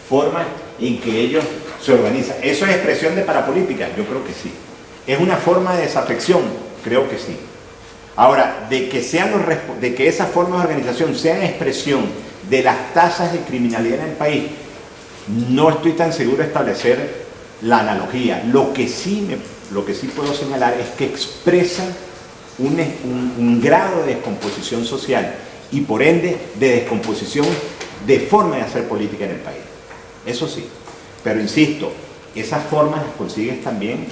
formas en que ellos se organizan. ¿Eso es expresión de parapolítica? Yo creo que sí. ¿Es una forma de desafección? Creo que sí. Ahora, de que esas formas de organización sean expresión de las tasas de criminalidad en el país, no estoy tan seguro de establecer la analogía. Lo que sí puedo señalar es que expresa un grado de descomposición social y por ende de descomposición de forma de hacer política en el país. Eso sí, pero insisto, esas formas las consigues también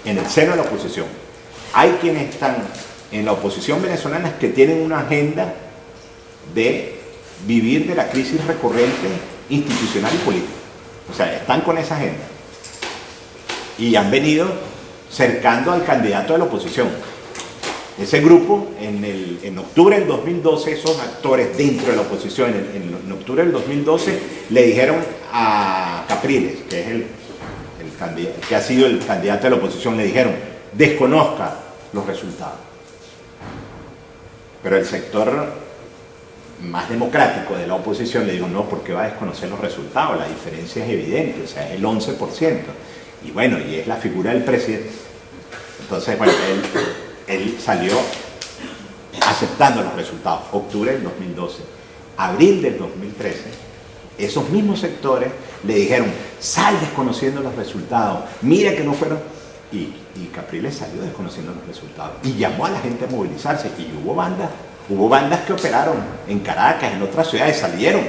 en el seno de la oposición. Hay quienes están en la oposición venezolana que tienen una agenda de vivir de la crisis recurrente institucional y política. O sea, están con esa agenda y han venido cercando al candidato de la oposición. Ese grupo, en octubre del 2012, esos actores dentro de la oposición, en octubre del 2012, le dijeron a Capriles, que es que ha sido el candidato de la oposición, le dijeron, desconozca los resultados. Pero el sector más democrático de la oposición le digo, no, porque va a desconocer los resultados, la diferencia es evidente, o sea, es el 11%. Y bueno, y es la figura del presidente. Entonces, bueno, él salió aceptando los resultados. Octubre del 2012. Abril del 2013, esos mismos sectores le dijeron, sal desconociendo los resultados, mira que no fueron... Y Capriles salió desconociendo los resultados y llamó a la gente a movilizarse, y hubo bandas que operaron en Caracas, en otras ciudades, salieron.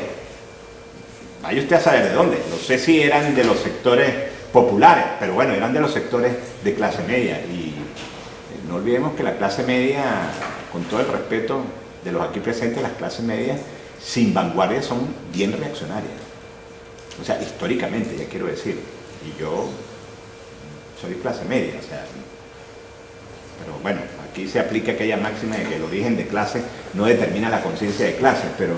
Vaya usted a saber de dónde, no sé si eran de los sectores populares, pero bueno, eran de los sectores de clase media. Y no olvidemos que la clase media, con todo el respeto de los aquí presentes, las clases medias sin vanguardia son bien reaccionarias. O sea, históricamente, ya quiero decir. Y yo soy clase media, o sea, pero bueno, aquí se aplica aquella máxima de que el origen de clase no determina la conciencia de clase, pero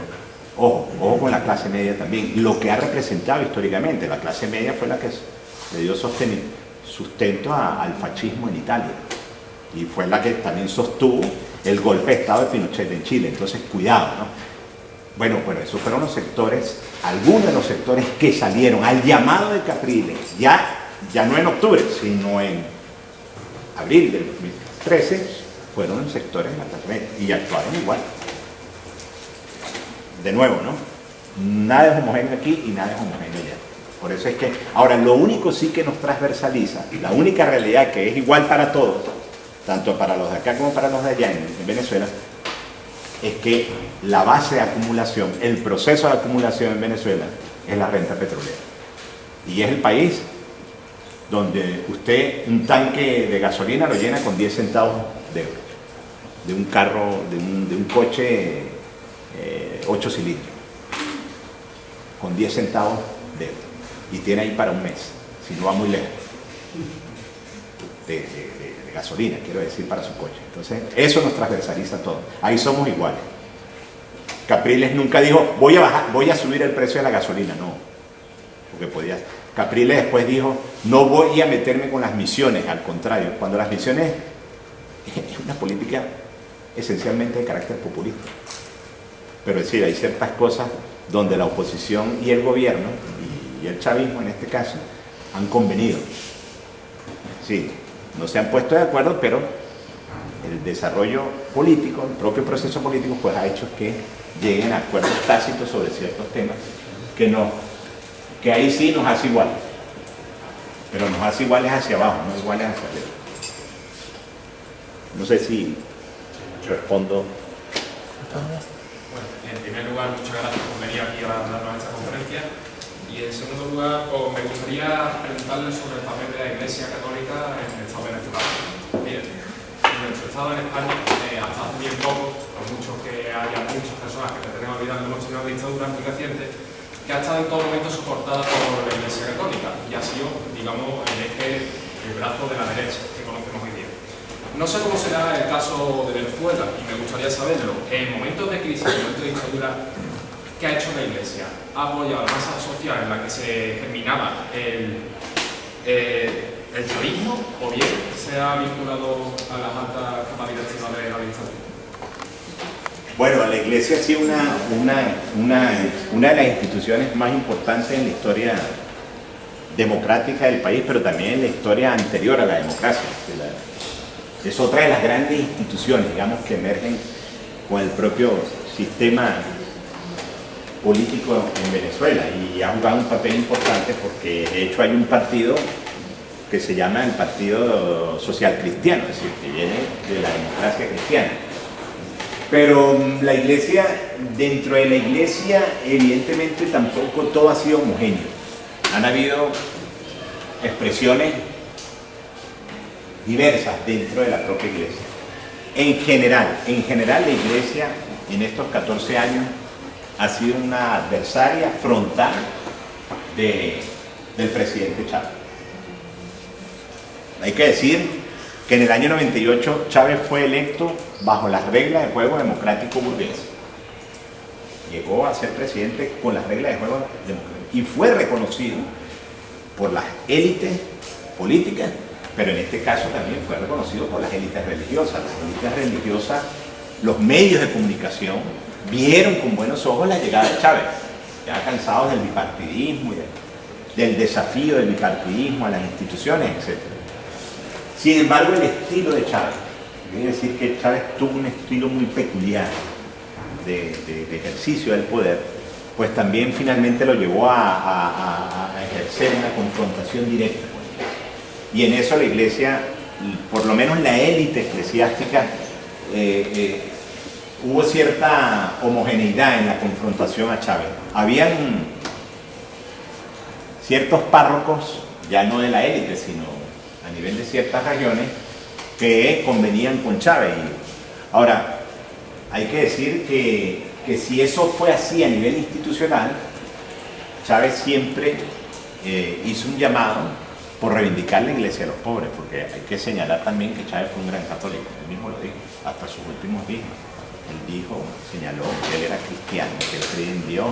ojo con la clase media también. Lo que ha representado históricamente, la clase media fue la que le dio sustento al fascismo en Italia, y fue la que también sostuvo el golpe de Estado de Pinochet en Chile. Entonces, cuidado, ¿no? Bueno, esos fueron los sectores, algunos de los sectores que salieron al llamado de Capriles, ya no en octubre, sino en abril del 2013, fueron los sectores de la clase media y actuaron igual. De nuevo, ¿no? Nada es homogéneo aquí y nada es homogéneo allá. Por eso es que, ahora, lo único sí que nos transversaliza, la única realidad que es igual para todos, tanto para los de acá como para los de allá en Venezuela, es que la base de acumulación, el proceso de acumulación en Venezuela es la renta petrolera. Y es el país donde usted un tanque de gasolina lo llena con 10 centavos de euro, de un carro, de un coche 8 cilindros, con 10 centavos de euro, y tiene ahí para un mes, si no va muy lejos, de gasolina, quiero decir, para su coche. Entonces, eso nos transversaliza todo, ahí somos iguales. Capriles nunca dijo, voy a subir el precio de la gasolina, no, porque podía... Capriles después dijo, no voy a meterme con las misiones, al contrario, cuando las misiones es una política esencialmente de carácter populista. Pero es decir, hay ciertas cosas donde la oposición y el gobierno, y el chavismo en este caso, han convenido. Sí, no se han puesto de acuerdo, pero el desarrollo político, el propio proceso político, pues ha hecho que lleguen a acuerdos tácitos sobre ciertos temas que ahí sí nos hace igual, pero nos hace iguales hacia abajo, no iguales hacia arriba. No sé si respondo. Bueno, en primer lugar, muchas gracias por venir aquí a darnos esta conferencia, y en segundo lugar, me gustaría preguntarle sobre el papel de la Iglesia Católica en el Estado venezolano. Bien, en nuestro Estado en España, hasta hace bien poco, por mucho que haya muchas personas que pretenden olvidar, hemos tenido una dictadura muy reciente que ha estado en todo momento soportada por la Iglesia Católica y ha sido, digamos, el brazo de la derecha que conocemos hoy día. No sé cómo será el caso de Venezuela, y me gustaría saberlo. En momentos de crisis, en momentos de dictadura, ¿qué ha hecho la Iglesia? ¿Ha apoyado la masa social en la que se germinaba el chavismo, o bien se ha vinculado a las altas capacidades de la dictadura? Bueno, la Iglesia ha sido una de las instituciones más importantes en la historia democrática del país, pero también en la historia anterior a la democracia. Es otra de las grandes instituciones, digamos, que emergen con el propio sistema político en Venezuela, y ha jugado un papel importante porque de hecho hay un partido que se llama el Partido Social Cristiano, es decir, que viene de la democracia cristiana. Pero la Iglesia, dentro de la Iglesia, evidentemente tampoco todo ha sido homogéneo. Han habido expresiones diversas dentro de la propia Iglesia. En general la Iglesia en estos 14 años ha sido una adversaria frontal del presidente Chávez. Hay que decir que en el año 98 Chávez fue electo bajo las reglas de juego democrático burgués. Llegó a ser presidente con las reglas de juego democrático y fue reconocido por las élites políticas, pero en este caso también fue reconocido por las élites religiosas. Las élites religiosas los medios de comunicación vieron con buenos ojos la llegada de Chávez, ya cansados del bipartidismo y del desafío del bipartidismo a las instituciones, etc. Sin embargo, el estilo de Chávez, hay que decir que Chávez tuvo un estilo muy peculiar de ejercicio del poder, pues también finalmente lo llevó a ejercer una confrontación directa con la Iglesia. Y en eso la Iglesia, por lo menos la élite eclesiástica, hubo cierta homogeneidad en la confrontación a Chávez. Habían ciertos párrocos, ya no de la élite, sino a nivel de ciertas regiones, que convenían con Chávez. Ahora, hay que decir que si eso fue así a nivel institucional, Chávez siempre hizo un llamado por reivindicar la Iglesia de los pobres, porque hay que señalar también que Chávez fue un gran católico, él mismo lo dijo, hasta sus últimos días. Él dijo, señaló que él era cristiano, que él creía en Dios,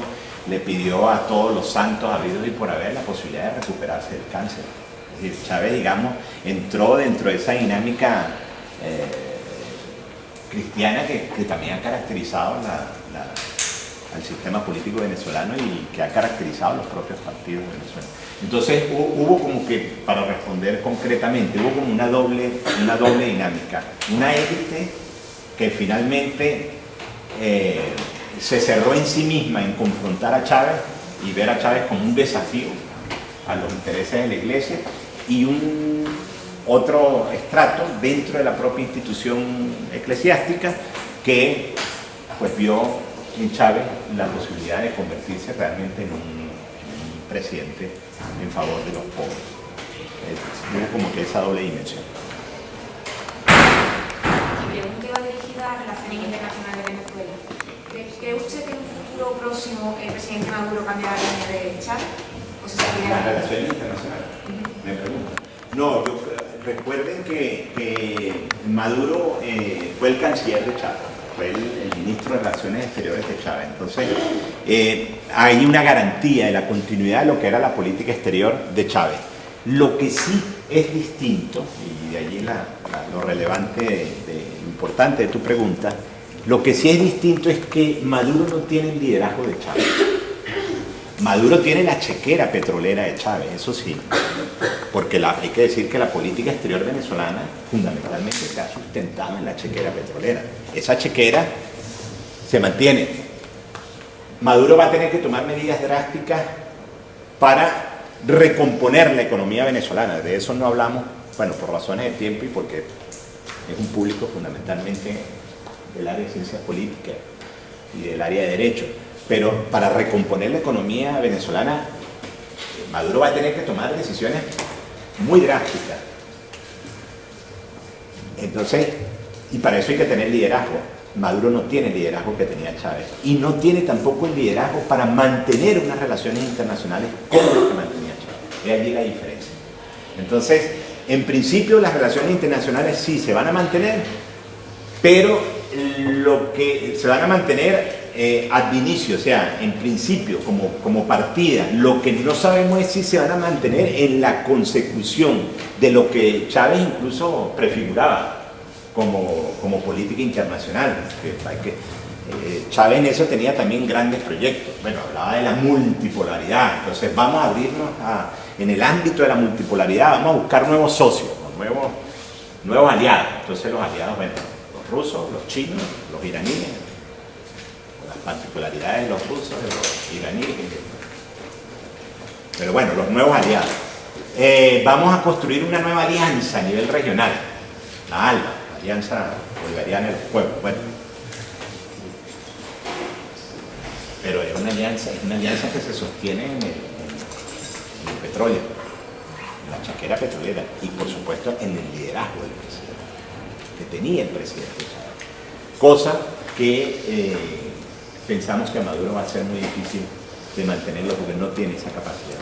le pidió a todos los santos habidos y por haber la posibilidad de recuperarse del cáncer. Es decir, Chávez, digamos, entró dentro de esa dinámica cristiana que también ha caracterizado al sistema político venezolano y que ha caracterizado a los propios partidos de Venezuela. Entonces hubo como que, para responder concretamente, hubo como una doble dinámica. Una élite que finalmente se cerró en sí misma en confrontar a Chávez y ver a Chávez como un desafío a los intereses de la Iglesia, y otro estrato dentro de la propia institución eclesiástica que pues vio en Chávez la posibilidad de convertirse realmente en un presidente en favor de los pobres. Hubo como que esa doble dimensión. Mi pregunta iba dirigida a Relaciones Internacionales de Venezuela. ¿Cree usted que en un futuro próximo el presidente Maduro cambiará la línea de Chávez? ¿O se seguirá? ¿Las relaciones internacionales? Me pregunto. No, recuerden que Maduro fue el canciller de Chávez, fue el ministro de Relaciones Exteriores de Chávez. Entonces, hay una garantía de la continuidad de lo que era la política exterior de Chávez. Lo que sí es distinto, y de allí lo relevante, lo importante de tu pregunta, lo que sí es distinto es que Maduro no tiene el liderazgo de Chávez. Maduro tiene la chequera petrolera de Chávez, eso sí, porque hay que decir que la política exterior venezolana fundamentalmente se ha sustentado en la chequera petrolera. Esa chequera se mantiene. Maduro va a tener que tomar medidas drásticas para recomponer la economía venezolana. De eso no hablamos, bueno, por razones de tiempo y porque es un público fundamentalmente del área de ciencias políticas y del área de derecho. Pero para recomponer la economía venezolana, Maduro va a tener que tomar decisiones muy drásticas. Entonces, y para eso hay que tener liderazgo. Maduro no tiene el liderazgo que tenía Chávez. Y no tiene tampoco el liderazgo para mantener unas relaciones internacionales como las que mantenía Chávez. Es allí la diferencia. Entonces, en principio las relaciones internacionales sí se van a mantener, pero lo que se van a mantener ad inicio, o sea, en principio, como partida. Lo que no sabemos es si se van a mantener en la consecución de lo que Chávez incluso prefiguraba como política internacional. Chávez en eso tenía también grandes proyectos. Bueno, hablaba de la multipolaridad. Entonces vamos a abrirnos en el ámbito de la multipolaridad, vamos a buscar nuevos socios, nuevos aliados. Entonces los aliados, bueno, los rusos, los chinos, los iraníes, las particularidades de los rusos, de los iraníes, pero bueno, los nuevos aliados. Vamos a construir una nueva alianza a nivel regional, la ALBA, la Alianza Bolivariana de los Pueblos. Bueno, pero es una alianza que se sostiene en el petróleo, en la chaquera petrolera y por supuesto en el liderazgo del presidente, que tenía el presidente Chávez. Cosa que pensamos que a Maduro va a ser muy difícil de mantenerlo porque no tiene esa capacidad.